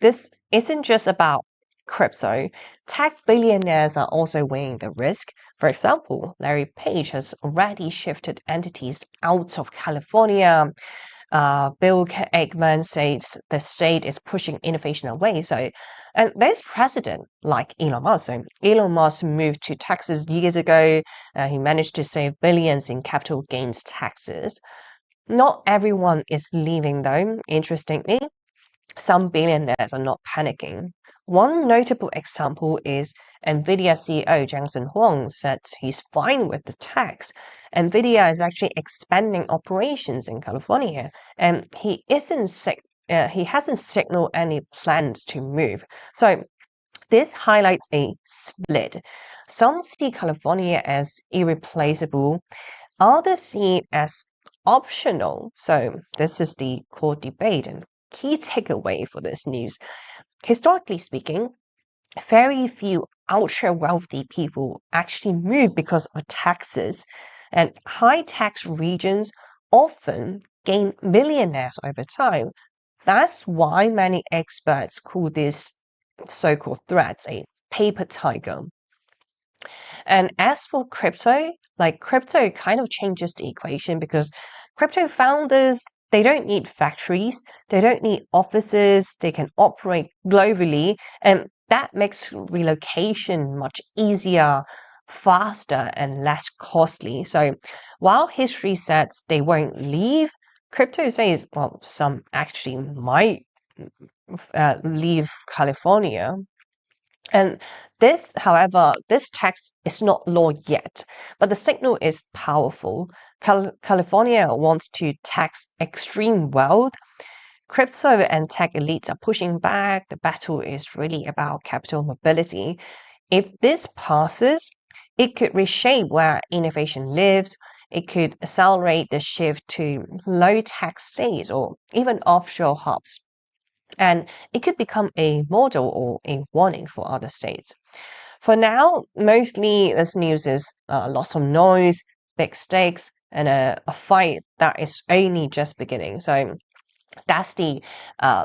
This isn't just about crypto. Tech billionaires are also weighing the risk. For example, Larry Page has already shifted entities out of California. Bill Ackman says the state is pushing innovation away. And there's precedent like Elon Musk. So Elon Musk moved to Texas years ago. He managed to save billions in capital gains taxes. Not everyone is leaving though. Interestingly, some billionaires are not panicking. One notable example is NVIDIA CEO Jensen Huang said he's fine with the tax. NVIDIA is actually expanding operations in California, and he hasn't signaled any plans to move. So this highlights a split. Some see California as irreplaceable, others see it as optional. So this is the core debate and key takeaway for this news. Historically speaking, very few ultra wealthy people actually move because of taxes, and high tax regions often gain millionaires over time. That's why many experts call this so-called threat a paper tiger. And as for crypto, like crypto kind of changes the equation because crypto founders, they don't need factories, they don't need offices, they can operate globally, and that makes relocation much easier, faster, and less costly. So while history says they won't leave, crypto says, well, some actually might leave California. And this, however, this tax is not law yet, but the signal is powerful. California wants to tax extreme wealth. Crypto and tech elites are pushing back. The battle is really about capital mobility. If this passes, it could reshape where innovation lives. It could accelerate the shift to low tax states or even offshore hubs. And it could become a model or a warning for other states. For now, mostly this news is lots of noise, big stakes, and a fight that is only just beginning. So that's the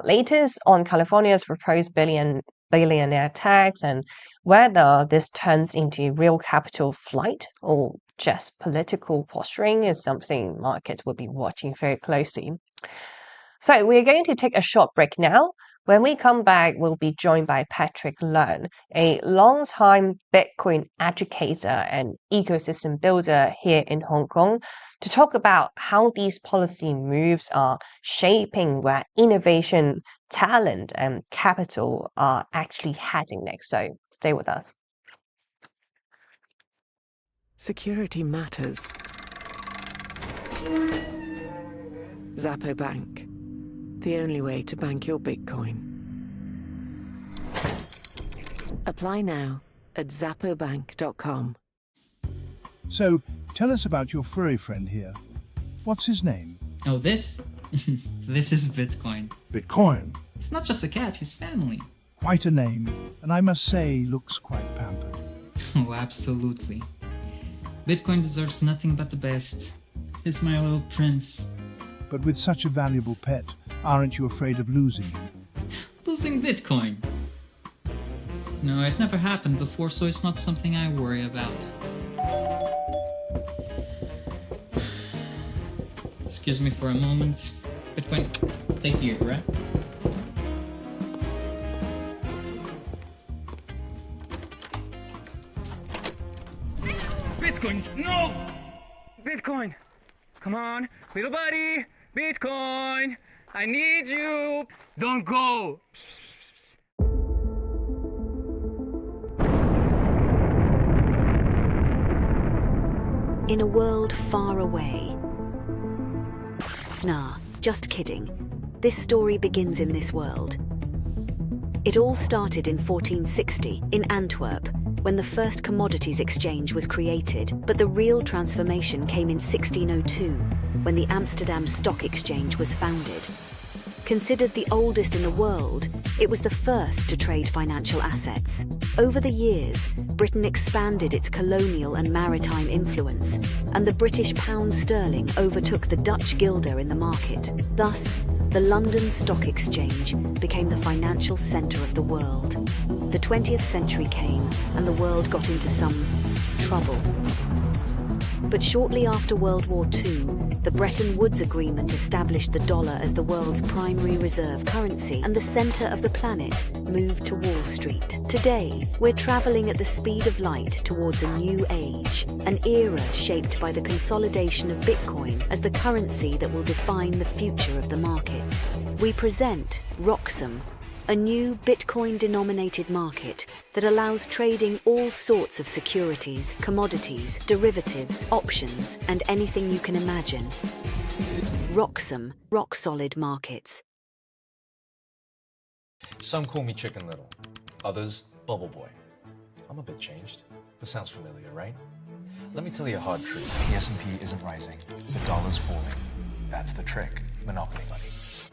latest on California's proposed billionaire tax, and whether this turns into real capital flight or just political posturing is something markets will be watching very closely. So we're going to take a short break now. When we come back, we'll be joined by Patrick Learn, a long-time Bitcoin educator and ecosystem builder here in Hong Kong, to talk about how these policy moves are shaping where innovation, talent, and capital are actually heading next. So stay with us. Security matters. Zappo Bank. The only way to bank your Bitcoin. Apply now at zappobank.com. So, tell us about your furry friend here. What's his name? Oh, this? This is Bitcoin. Bitcoin. It's not just a cat, he's family. Quite a name, and I must say, looks quite pampered. Oh, absolutely. Bitcoin deserves nothing but the best. He's my little prince. But with such a valuable pet, aren't you afraid of losing him? Losing Bitcoin? No, it never happened before, so it's not something I worry about. Excuse me for a moment. Bitcoin, stay here, right? Bitcoin, no! Bitcoin, come on, little buddy, Bitcoin, I need you. Don't go. In a world far away. Nah, just kidding. This story begins in this world. It all started in 1460 in Antwerp, when the first commodities exchange was created, but the real transformation came in 1602, when the Amsterdam Stock Exchange was founded. Considered the oldest in the world, it was the first to trade financial assets. Over the years, Britain expanded its colonial and maritime influence, and the British pound sterling overtook the Dutch guilder in the market. Thus, the London Stock Exchange became the financial centre of the world. The 20th century came, and the world got into some trouble. But shortly after World War II, the Bretton Woods Agreement established the dollar as the world's primary reserve currency, and the centre of the planet moved to Wall Street. Today, we're travelling at the speed of light towards a new age, an era shaped by the consolidation of Bitcoin as the currency that will define the future of the markets. We present Roxum, a new Bitcoin-denominated market that allows trading all sorts of securities, commodities, derivatives, options, and anything you can imagine. Roxum, rock-solid markets. Some call me Chicken Little, others Bubble Boy. I'm a bit changed, but sounds familiar, right? Let me tell you a hard truth. The S&P isn't rising, the dollar's falling. That's the trick. Monopoly money.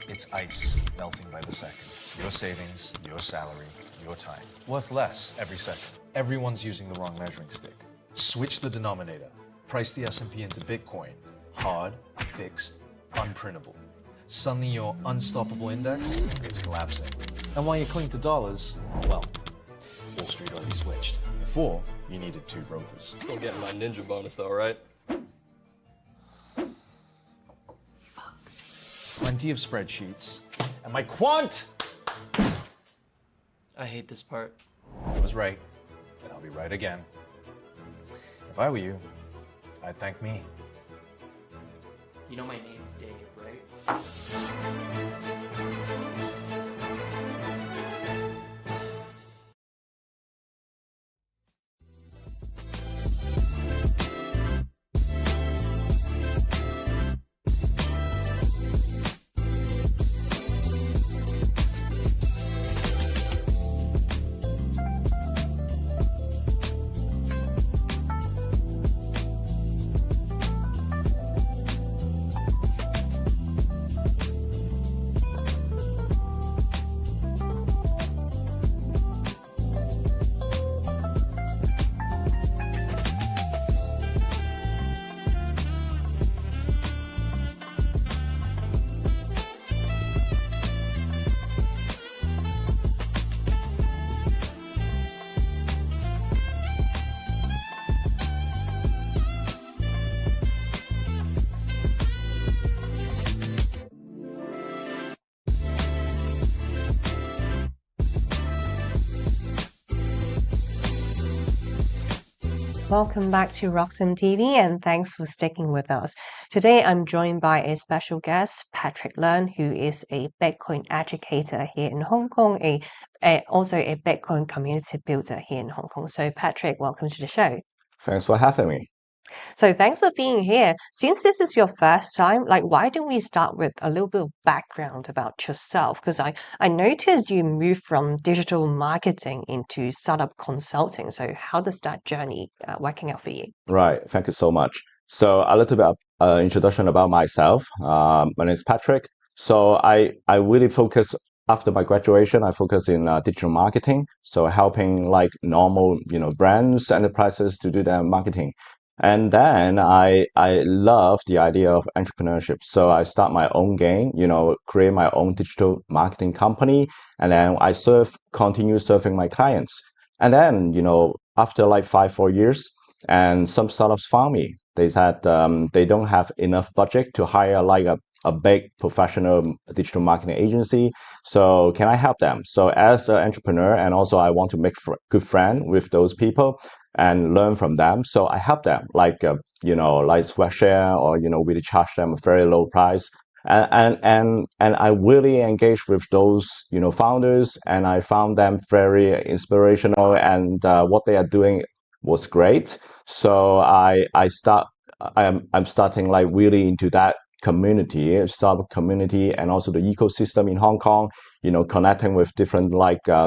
It's ice melting by the second. Your savings, your salary, your time. Worth less every second. Everyone's using the wrong measuring stick. Switch the denominator. Price the S&P into Bitcoin. Hard, fixed, unprintable. Suddenly your unstoppable index, it's collapsing. And while you cling to dollars, well, we'll Street already switched. Before, you needed 2 brokers. Still getting my ninja bonus though, right? Plenty of spreadsheets. And my quant! I hate this part. I was right, and I'll be right again. If I were you, I'd thank me. You know my name's Dave, right? Welcome back to Roxham TV and thanks for sticking with us. Today I'm joined by a special guest, Patrick Leung, who is a Bitcoin educator here in Hong Kong, also a Bitcoin community builder here in Hong Kong. So Patrick, welcome to the show. Thanks for having me. So thanks for being here. Since this is your first time, why don't we start with a little bit of background about yourself? Because I noticed you moved from digital marketing into startup consulting. So how does that journey working out for you? Right. Thank you so much. So a little bit of introduction about myself. My name is Patrick. So I really focus after my graduation. I focus in digital marketing. So helping normal brands, enterprises to do their marketing. And then I love the idea of entrepreneurship. So I start my own game, create my own digital marketing company. And then I continue serving my clients. And then, after 4 years, and some startups found me. They said they don't have enough budget to hire a big professional digital marketing agency. So can I help them? So as an entrepreneur, and also I want to make good friend with those people and learn from them. So I help them, like sweat share, or really charge them a very low price. And I really engage with those founders, and I found them very inspirational, and what they are doing was great. So I'm starting really into that startup community, and also the ecosystem in Hong Kong, connecting with different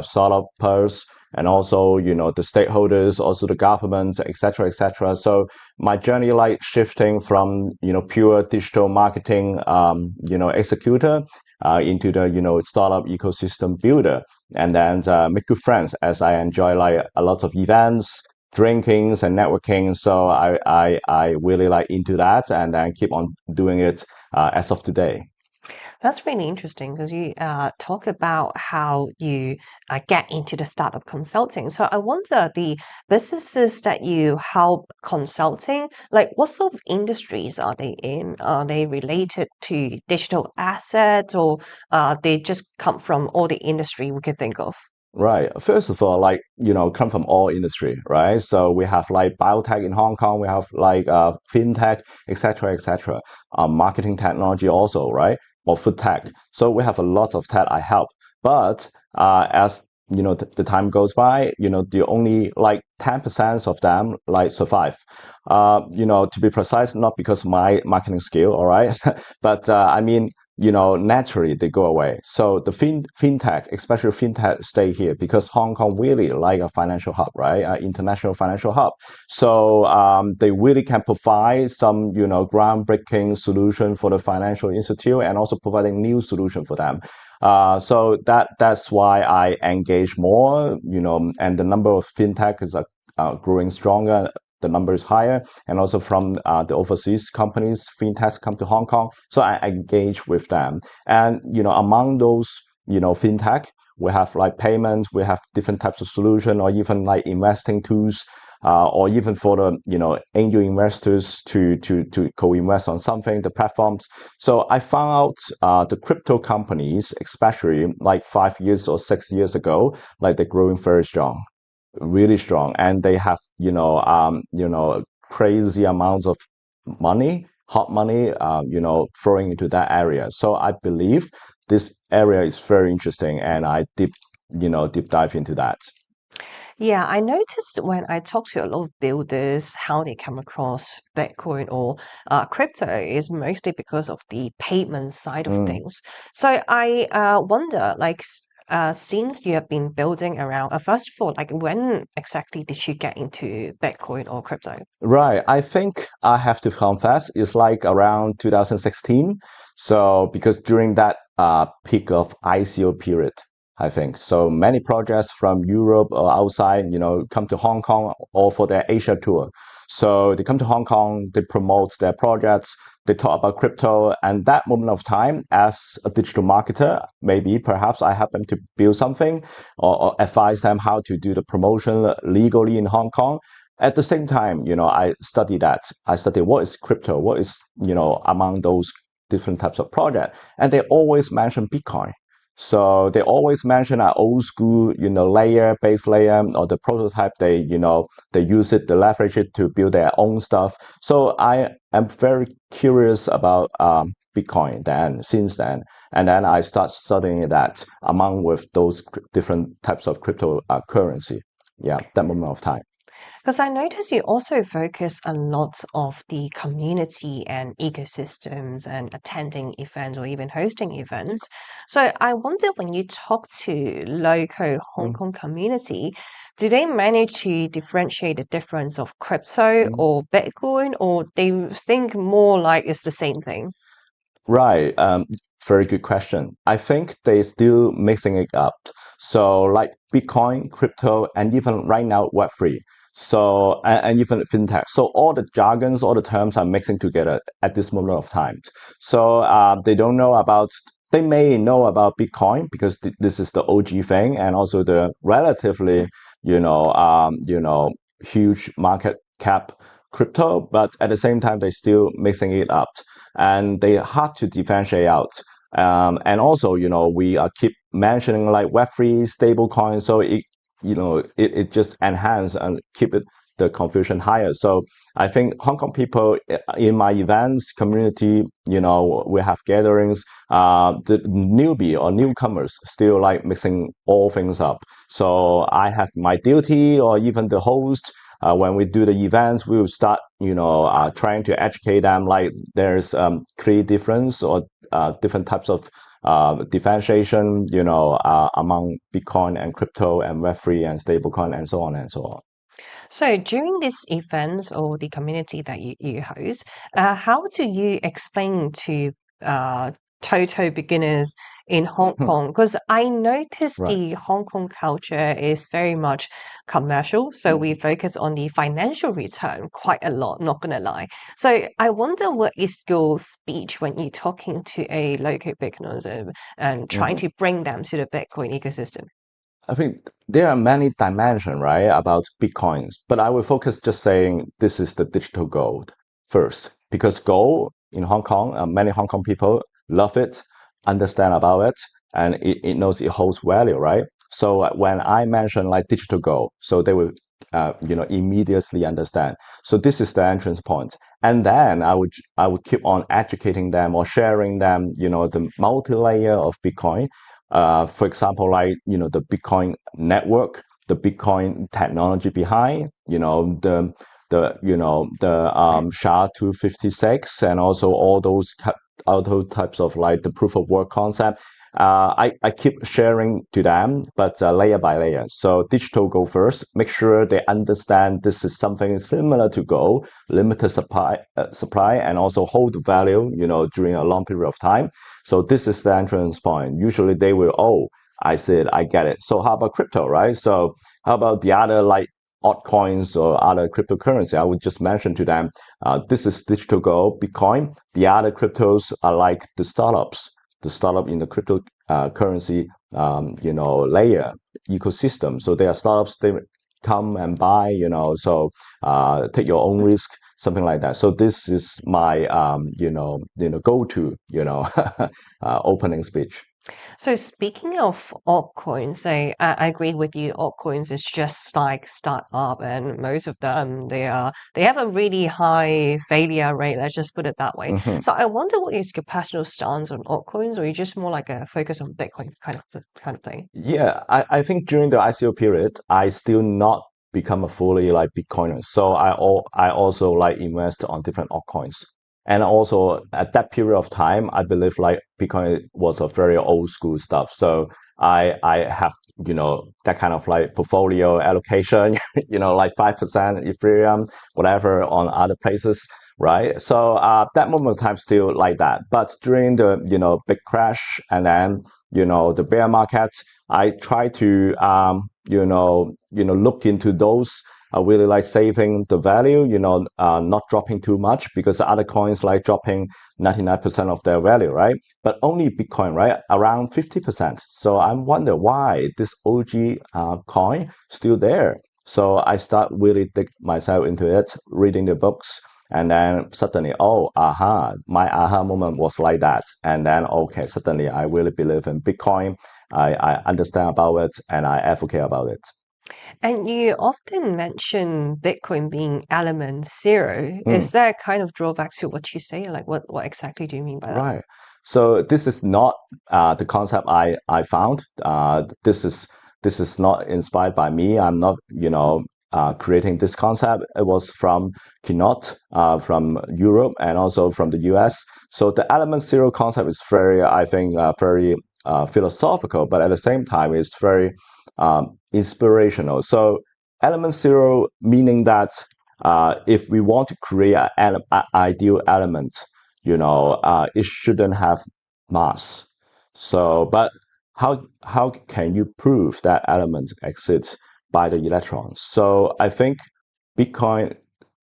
startups, and also the stakeholders, also the governments, etc., etc. So my journey shifting from pure digital marketing executor into the startup ecosystem builder, and then make good friends as I enjoy a lot of events, drinkings and networking. So I really into that, and then keep on doing it as of today. That's really interesting because you talk about how you get into the startup consulting. So I wonder, the businesses that you help consulting, what sort of industries are they in? Are they related to digital assets, or they just come from all the industry we could think of? Right. First of all, come from all industry, right? So we have biotech in Hong Kong, we have fintech, etc., etc. Marketing technology also, right? Or food tech. So we have a lot of tech I help. But as the time goes by, the only 10% of them survive. To be precise, not because of my marketing skill, all right, but I mean, naturally they go away. So the fintech, especially fintech, stay here because Hong Kong really a financial hub, right? International financial hub. So they really can provide some, groundbreaking solution for the financial institute, and also providing new solution for them. So that's why I engage more, and the number of fintech is growing stronger. The number is higher, and also from the overseas companies, fintechs come to Hong Kong. So I engage with them, and among those, fintech, We have like payments, we have different types of solution, or even like investing tools, or even for the angel investors to co-invest on something, the platforms. So I found out the crypto companies, especially like 5 years or 6 years ago, like they're growing very strong, really strong, and they have crazy amounts of money, hot money, flowing into that area. So I believe this area is very interesting, and I deep dive into that. Yeah, I noticed when I talk to a lot of builders, how they come across Bitcoin or crypto is mostly because of the payment side of things. So I wonder, like, since you have been building around, first of all, like, when exactly did you get into Bitcoin or crypto? Right. I think I have to confess, it's like around 2016. So because during that peak of ICO period, I think. So many projects from Europe or outside, come to Hong Kong or for their Asia tour. So they come to Hong Kong, they promote their projects, they talk about crypto. And that moment of time, as a digital marketer, maybe perhaps I help them to build something or advise them how to do the promotion legally in Hong Kong. At the same time, I study that. I study what is crypto, what is, among those different types of projects. And they always mention Bitcoin. So they always mention an old school, base layer or the prototype. They use it, they leverage it to build their own stuff. So I am very curious about Bitcoin since then. And then I start studying that among with those different types of crypto currency. Yeah, that moment of time. Because I notice you also focus a lot of the community and ecosystems and attending events or even hosting events. So I wonder, when you talk to local Hong Kong community, do they manage to differentiate the difference of crypto or Bitcoin, or they think more like it's the same thing? Right. Very good question. I think they still mixing it up. So like Bitcoin, crypto, and even right now Web3. So and even fintech. So all the jargons, all the terms are mixing together at this moment of time. So they don't know about. They may know about Bitcoin because this is the OG thing, and also the relatively, huge market cap crypto. But at the same time, they still mixing it up, and they hard to differentiate out. And also, we keep mentioning like Web3 stable coins, so it just enhance and keep the confusion higher. So I think Hong Kong people in my events community, we have gatherings, the newbie or newcomers still like mixing all things up. So I have my duty, or even the host, when we do the events, we will start, trying to educate them like there's clear difference or different types of differentiation, among Bitcoin and crypto and Web3 and stablecoin and so on and so on. So during these events or the community that you host, how do you explain to total beginners in Hong Kong? Because I noticed Right. the Hong Kong culture is very much commercial, so we focus on the financial return quite a lot, not gonna lie. So I wonder, what is your speech when you're talking to a local beginners and trying to bring them to the Bitcoin ecosystem? I think there are many dimensions, right, about Bitcoins, but I will focus just saying this is the digital gold first, because gold in Hong Kong, many Hong Kong people love it, understand about it, and it knows it holds value, right? So when I mention like digital gold, so they will, immediately understand. So this is the entrance point, and then I would keep on educating them or sharing them, the multi-layer of Bitcoin. For example, like, the Bitcoin network, the Bitcoin technology behind, the SHA-256, and also all those other types of like the proof of work concept. I keep sharing to them, but layer by layer. So digital go first, make sure they understand this is something similar to gold, limited supply, and also hold value, during a long period of time. So this is the entrance point. Usually they will, I said, I get it. So how about crypto, right? So how about the other like altcoins or other cryptocurrency? I would just mention to them, this is digital gold, Bitcoin. The other cryptos are like the startup in the crypto currency layer ecosystem. So there are startups, they come and buy, so take your own risk, something like that. So this is my go-to opening speech. So speaking of altcoins, I agree with you. Altcoins is just like startup, and most of them they have a really high failure rate. Let's just put it that way. Mhm. So I wonder what is your personal stance on altcoins, or you just more like a focus on Bitcoin kind of thing? Yeah, I think during the ICO period, I still not become a fully like Bitcoiner. So I also like invest on different altcoins. And also at that period of time, I believe like Bitcoin was a very old school stuff. So I have, that kind of like portfolio allocation, like 5% Ethereum, whatever on other places, right? So that moment of time still like that. But during the, big crash and then, the bear market, I try to, look into those. I really like saving the value, not dropping too much because other coins like dropping 99% of their value, right? But only Bitcoin, right? Around 50%. So I wonder why this OG coin still there. So I start really dig myself into it, reading the books, and then suddenly, my aha moment was like that. And then, okay, suddenly I really believe in Bitcoin. I understand about it and I advocate about it. And you often mention Bitcoin being element zero. Is Mm. that kind of drawback to what you say? Like what exactly do you mean by that? Right. So this is not the concept I found. This is not inspired by me. I'm not creating this concept. It was from Kinot from Europe and also from the US. So the element zero concept is very, I think, very philosophical, but at the same time, it's very inspirational. So element zero meaning that if we want to create an ideal element, it shouldn't have mass. So, but how can you prove that element exists by the electrons? So I think Bitcoin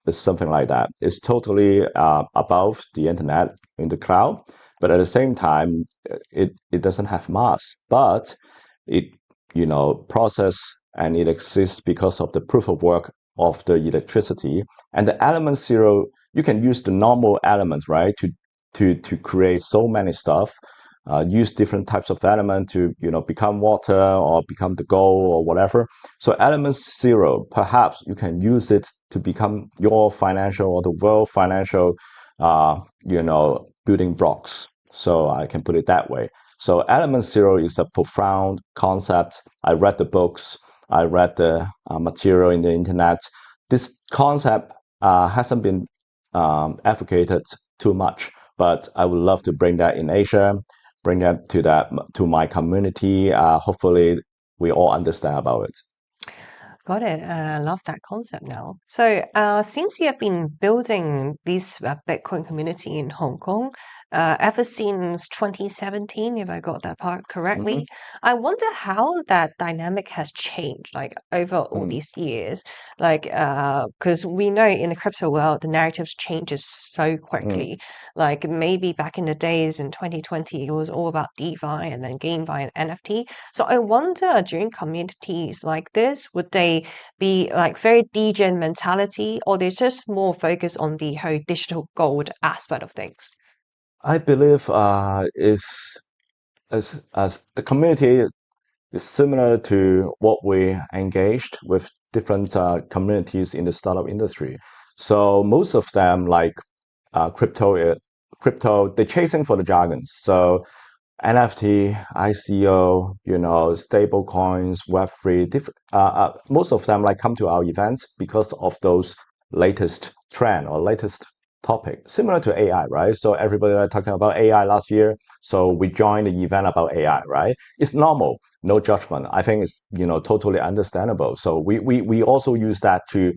is something like that. It's totally above the internet in the cloud, but at the same time, it doesn't have mass, but it process and it exists because of the proof of work of the electricity. And the element zero, you can use the normal elements, right, to create so many stuff. Use different types of element to become water or become the gold or whatever. So element zero, perhaps you can use it to become your financial or the world financial building blocks. So I can put it that way. So element zero is a profound concept. I read the books, I read the material in the internet. This concept hasn't been advocated too much, but I would love to bring that in Asia, bring that to my community. Hopefully, we all understand about it. Got it. I love that concept now. So, since you have been building this Bitcoin community in Hong Kong, ever since 2017, if I got that part correctly, I wonder how that dynamic has changed, like over all these years. Like, because we know in the crypto world, the narratives changes so quickly. Like maybe back in the days in 2020, it was all about DeFi and then GameFi and NFT. So I wonder during communities like this, would they be like very degen mentality, or they just more focused on the whole digital gold aspect of things? I believe is as the community is similar to what we engaged with different communities in the startup industry. So most of them like crypto, they're chasing for the jargons. So NFT, ICO, stable coins, Web3, most of them like come to our events because of those latest trend or latest topic, similar to AI, right? So everybody was talking about AI last year. So we joined the event about AI, right? It's normal, no judgment. I think it's, totally understandable. So we also use that to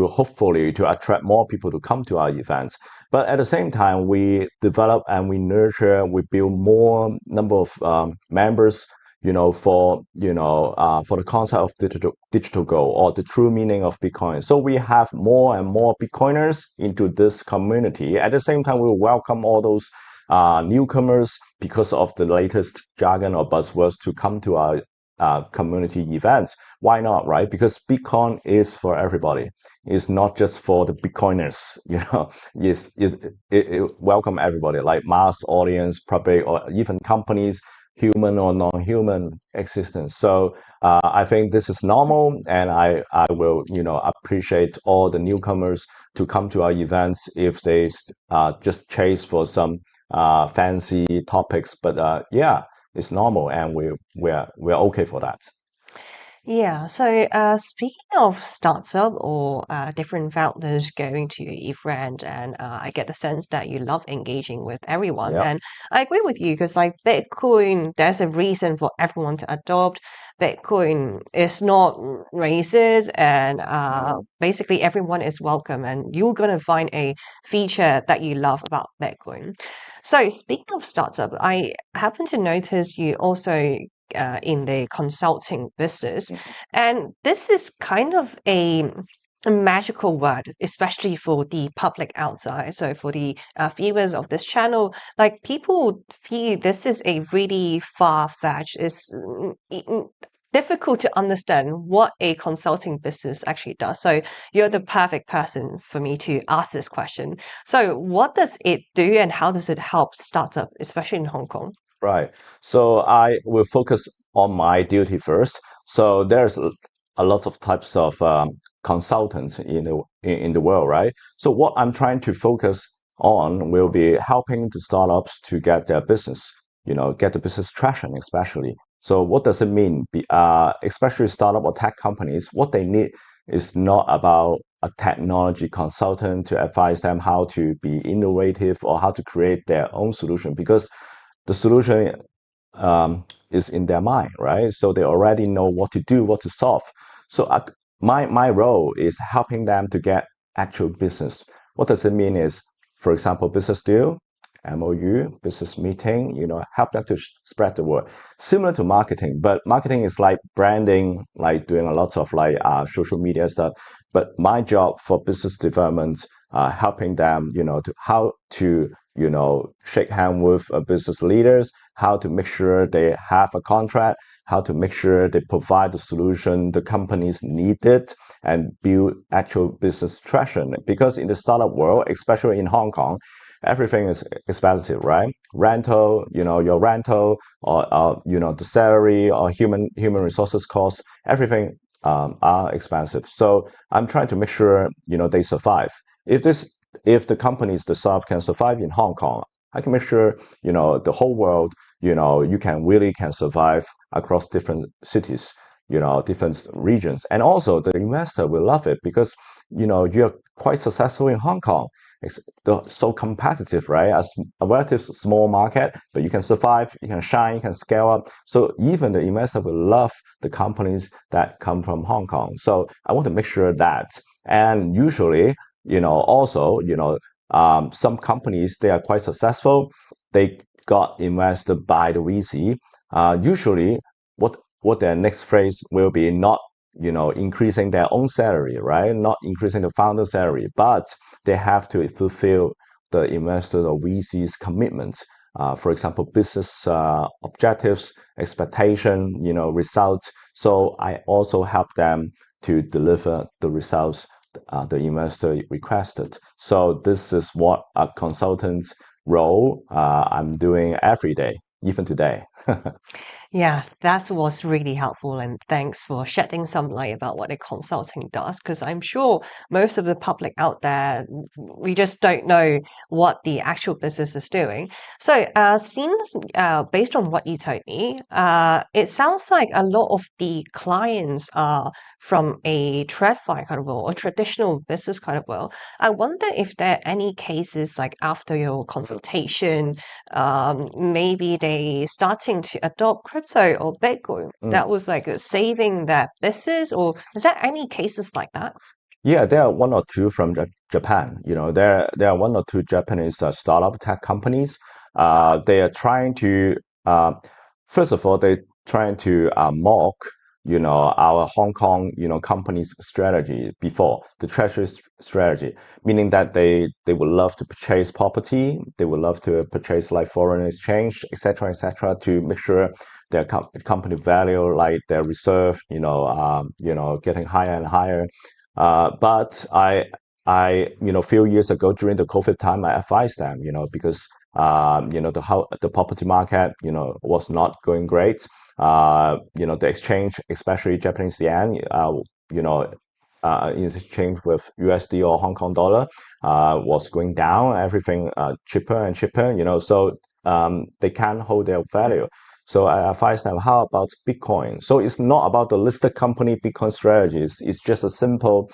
hopefully to attract more people to come to our events. But at the same time, we develop and we nurture, we build more number of members, for the concept of digital gold or the true meaning of Bitcoin. So we have more and more Bitcoiners into this community. At the same time, we welcome all those newcomers because of the latest jargon or buzzwords to come to our community events. Why not, right? Because Bitcoin is for everybody. It's not just for the Bitcoiners, it welcome everybody, like mass audience, public, or even companies, human or non-human existence. So I think this is normal, and I will, appreciate all the newcomers to come to our events if they just chase for some fancy topics. But yeah, it's normal, and we're okay for that. Yeah, so speaking of startup or different founders going to your event, and I get the sense that you love engaging with everyone. Yep. And I agree with you because, like Bitcoin, there's a reason for everyone to adopt. Bitcoin is not racist, and basically everyone is welcome, and you're gonna find a feature that you love about Bitcoin. So speaking of startup, I happen to notice you also in the consulting business. And this is kind of a magical word, especially for the public outside. So for the viewers of this channel, like people feel this is a really far-fetched, difficult to understand what a consulting business actually does. So you're the perfect person for me to ask this question. So what does it do and how does it help startup, especially in Hong Kong? Right. So I will focus on my duty first. So there's a lot of types of consultants in the world, right? So what I'm trying to focus on will be helping the startups to get their business, get the business traction, especially. So what does it mean? Especially startup or tech companies, what they need is not about a technology consultant to advise them how to be innovative or how to create their own solution, because the solution is in their mind, right? So they already know what to do, what to solve. So my role is helping them to get actual business. What does it mean is, for example, business deal, MOU, business meeting, help them to spread the word. Similar to marketing, but marketing is like branding, like doing a lot of social media stuff. But my job for business development, helping them, to how to shake hand with business leaders, how to make sure they have a contract, how to make sure they provide the solution the companies needed, and build actual business traction. Because in the startup world, especially in Hong Kong, everything is expensive, right? Rental, your rental, or the salary or human resources costs, everything are expensive. So I'm trying to make sure they survive. If the companies themselves can survive in Hong Kong, I can make sure the whole world you can survive across different cities, different regions, and also the investor will love it because you're quite successful in Hong Kong. It's so competitive, right? As a relative small market, but you can survive, you can shine, you can scale up. So even the investor will love the companies that come from Hong Kong. So I want to make sure that, and usually, also, some companies, they are quite successful. They got invested by the VC. Usually, what their next phase will be not increasing their own salary, right? Not increasing the founder salary, but they have to fulfill the investor or VC's commitments. For example, business objectives, expectation, results. So I also help them to deliver the results the investor requested. So this is what a consultant's role I'm doing every day, even today. Yeah, that was really helpful, and thanks for shedding some light about what a consulting does, because I'm sure most of the public out there, we just don't know what the actual business is doing. So, since based on what you told me, it sounds like a lot of the clients are from a TradFi kind of world or traditional business kind of world. I wonder if there are any cases like after your consultation, maybe they starting to adopt crypto or Bitcoin that was like saving their business, or is there any cases like that? Yeah, there are one or two from Japan. There are one or two Japanese startup tech companies. They are trying to, first of all, they're trying to mock our Hong Kong, company's strategy before, the treasury strategy, meaning that they would love to purchase property, they would love to purchase like foreign exchange, etc., to make sure their company value, like their reserve, getting higher and higher. But few years ago during the COVID time, I advised them, because the property market, was not going great. The exchange, especially Japanese yen, in exchange with USD or Hong Kong dollar, was going down. Everything cheaper and cheaper. So they can't hold their value. So I advise them, how about Bitcoin? So it's not about the listed company Bitcoin strategies. It's just a simple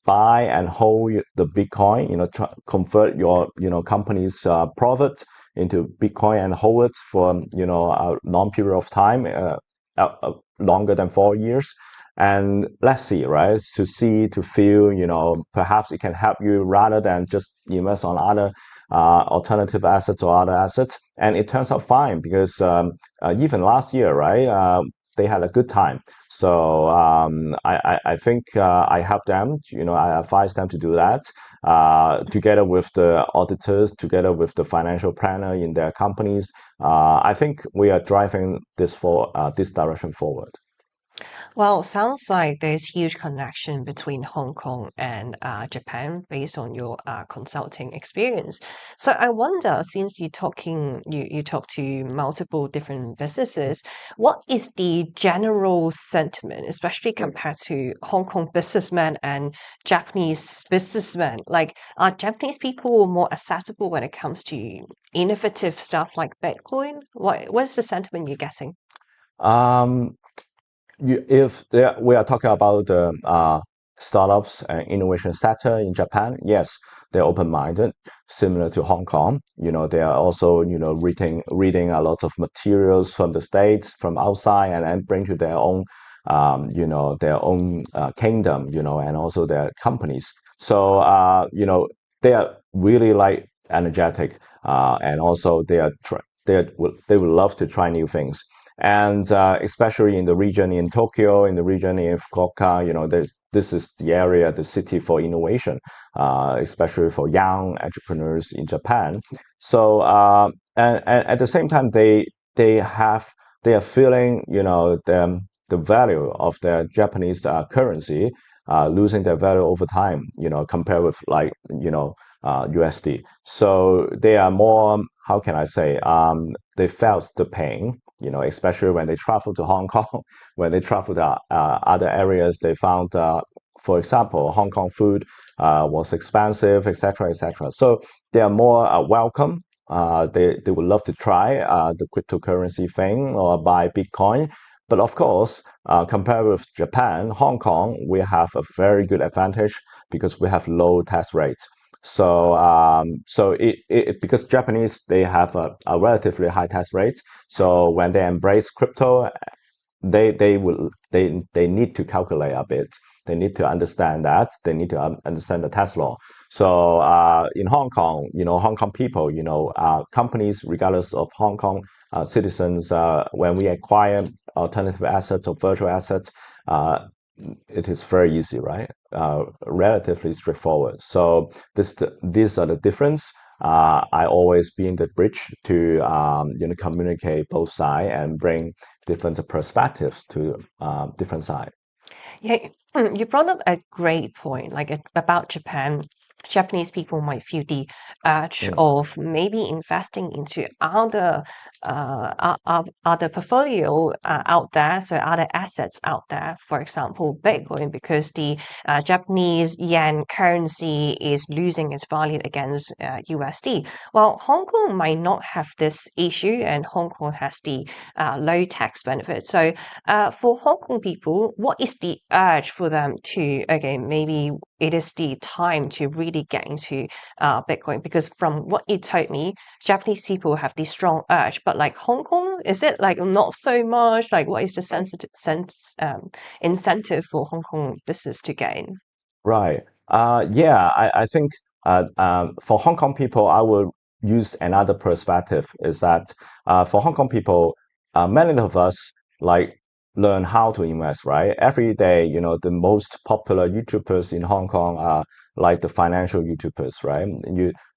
buy and hold the Bitcoin, convert your, company's profit into Bitcoin and hold it for, a long period of time, longer than 4 years. And let's see, right? To feel, perhaps it can help you rather than just invest on other alternative assets or other assets. And it turns out fine because even last year, right? They had a good time. So I think I help them. I advise them to do that together with the auditors, together with the financial planner in their companies. I think we are driving this direction forward. Well, sounds like there's huge connection between Hong Kong and Japan based on your consulting experience. So I wonder, since you talk to multiple different businesses, what is the general sentiment, especially compared to Hong Kong businessmen and Japanese businessmen? Like, are Japanese people more acceptable when it comes to innovative stuff like Bitcoin? What's the sentiment you're getting? Um, if we are talking about the startups and innovation sector in Japan, yes, they're open-minded, similar to Hong Kong. They are also, reading a lot of materials from the States, from outside, and then bring to their own, kingdom, and also their companies. So, they are really like energetic, and also they would love to try new things. And especially in the region in Tokyo, in the region in Fukuoka, this is the area, the city for innovation, especially for young entrepreneurs in Japan. So and at the same time, they are feeling, the value of their Japanese currency losing their value over time, compared with like USD. So they are more, how can I say, they felt the pain, especially when they travel to Hong Kong, when they travel to other areas, they found, for example, Hong Kong food was expensive, etc., etc. So they are more welcome. They would love to try the cryptocurrency thing or buy Bitcoin. But of course, compared with Japan, Hong Kong, we have a very good advantage because we have low tax rates. So, because Japanese, they have a relatively high tax rate. So when they embrace crypto, they need to calculate a bit. They need to understand that. They need to understand the tax law. So in Hong Kong, Hong Kong people, companies, regardless of Hong Kong citizens, when we acquire alternative assets or virtual assets, it is very easy, right? Relatively straightforward. So these are the difference. I always be in the bridge to communicate both sides and bring different perspectives to different sides. Yeah, you brought up a great point, like about Japan. Japanese people might feel the urge of maybe investing into other portfolio out there, so other assets out there. For example, Bitcoin, because the Japanese yen currency is losing its value against USD. Well, Hong Kong might not have this issue, and Hong Kong has the low tax benefit. So, for Hong Kong people, what is the urge for them to, again, maybe it is the time to really get into Bitcoin? Because from what you told me, Japanese people have the strong urge, but like Hong Kong, is it like not so much? Like, what is the incentive for Hong Kong business to get in? Right. Yeah, I think for Hong Kong people, I will use another perspective is that for Hong Kong people, many of us like learn how to invest, right? Every day, the most popular YouTubers in Hong Kong are like the financial YouTubers, right?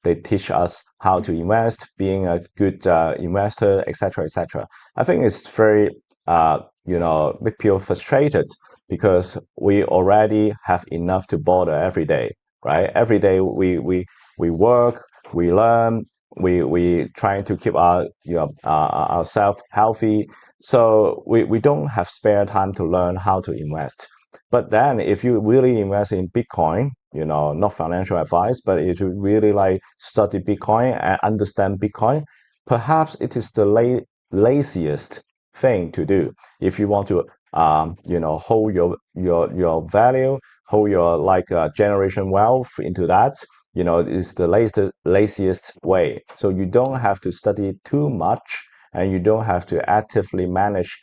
They teach us how to invest, being a good investor, etc., etc. I think it's very, make people frustrated because we already have enough to bother every day, right? Every day we work, we learn, we trying to keep ourselves healthy, so we don't have spare time to learn how to invest. But then if you really invest in Bitcoin, not financial advice, but if you really like study Bitcoin and understand Bitcoin, perhaps it is the laziest thing to do if you want to hold your value, hold your generation wealth into that. Is the laziest way. So you don't have to study too much, and you don't have to actively manage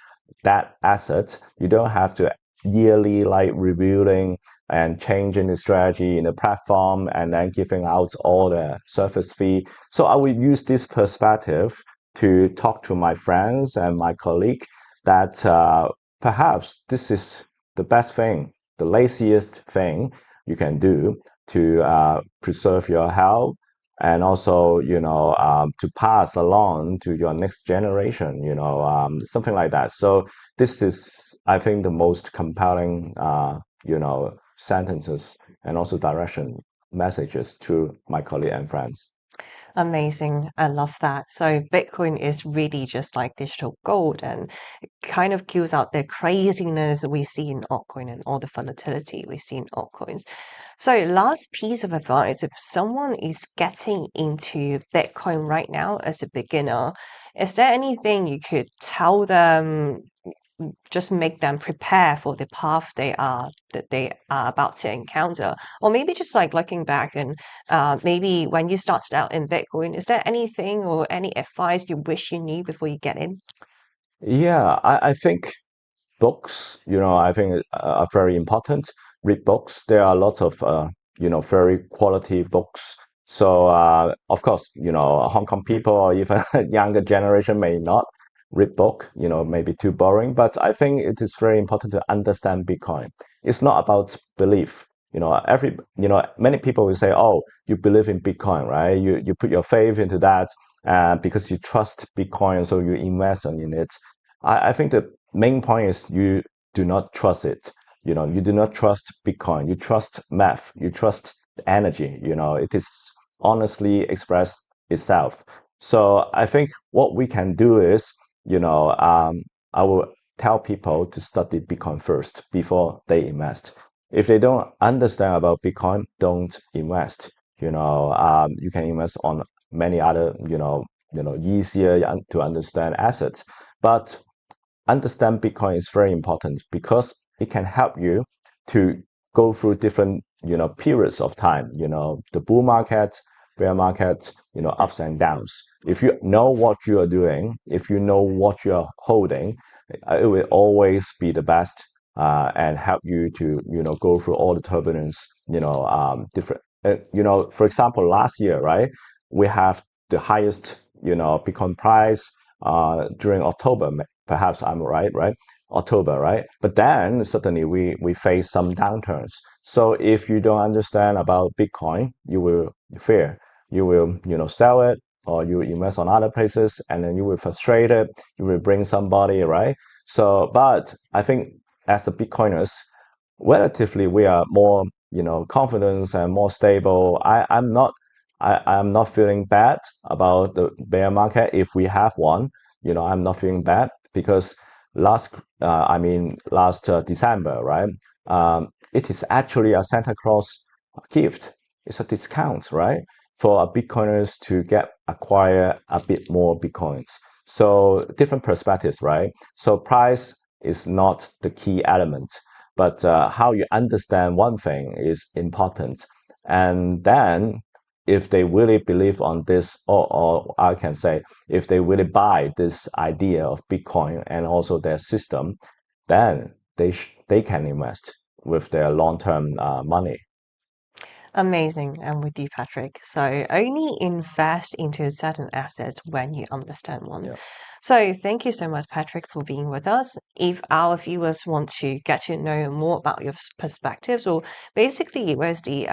that asset. You don't have to yearly reviewing and changing the strategy in the platform and then giving out all the service fee. So I will use this perspective to talk to my friends and my colleague that perhaps this is the best thing, the laziest thing you can do to preserve your health, and also to pass along to your next generation, something like that. So this is, I think, the most compelling sentences and also direction messages to my colleague and friends. Amazing. I love that. So Bitcoin is really just like digital gold, and it kind of kills out the craziness we see in altcoin and all the volatility we see in altcoins. So last piece of advice, if someone is getting into Bitcoin right now as a beginner, is there anything you could tell them, just make them prepare for the path that they are about to encounter? Or maybe just like looking back and maybe when you started out in Bitcoin, is there anything or any advice you wish you knew before you get in? Yeah, I think books, I think are very important. Read books. There are lots of, very quality books. So, of course, Hong Kong people or even younger generation may not read book, maybe too boring. But I think it is very important to understand Bitcoin. It's not about belief. Many people will say, "Oh, you believe in Bitcoin, right? You put your faith into that, because you trust Bitcoin, so you invest in it." I think the main point is you do not trust it. You do not trust Bitcoin. You trust math. You trust energy. It is honestly expressed itself. So I think what we can do is, I will tell people to study Bitcoin first before they invest. If they don't understand about Bitcoin, don't invest. You can invest on many other, easier to understand assets. But understand Bitcoin is very important because it can help you to go through different, periods of time, the bull market, bear market, ups and downs. If you know what you are doing, if you know what you are holding, it will always be the best, and help you to, go through all the turbulence, different, for example, last year, right, we have the highest, Bitcoin price, during October. Perhaps I'm right? October, right? But then suddenly we face some downturns. So if you don't understand about Bitcoin, you will fear. You will, sell it, or you invest on other places, and then you will frustrate it. You will bring somebody, right? So, but I think as the Bitcoiners, relatively we are more, confident and more stable. I'm not feeling bad about the bear market if we have one. I'm not feeling bad because last December, right? It is actually a Santa Claus gift. It's a discount, right, for Bitcoiners to acquire a bit more Bitcoins. So different perspectives, right? So price is not the key element, but how you understand one thing is important. And then if they really believe on this, or I can say, if they really buy this idea of Bitcoin and also their system, then they can invest with their long-term money. Amazing. I'm with you, Patrick. So only invest into certain assets when you understand one. Yeah. So thank you so much, Patrick, for being with us. If our viewers want to get to know more about your perspectives, or basically where's the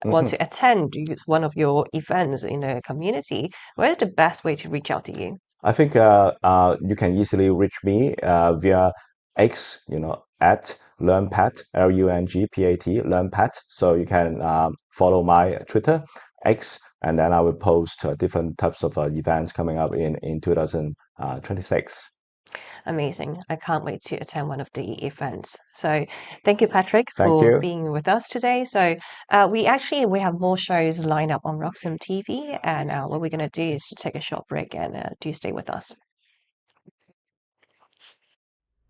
want to attend one of your events in the community, where's the best way to reach out to you? I think you can easily reach me via X, at LearnPat, LUNGPAT, LearnPat. So you can follow my Twitter, X, and then I will post different types of events coming up in 2026. Amazing. I can't wait to attend one of the events. So thank you, Patrick, Thank for you. being with us today. So we have more shows lined up on Roxham TV, and what we're going to do is to take a short break, and do stay with us.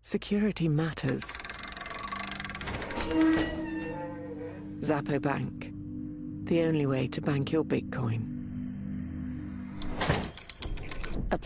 Security matters. Zappo Bank. The only way to bank your Bitcoin.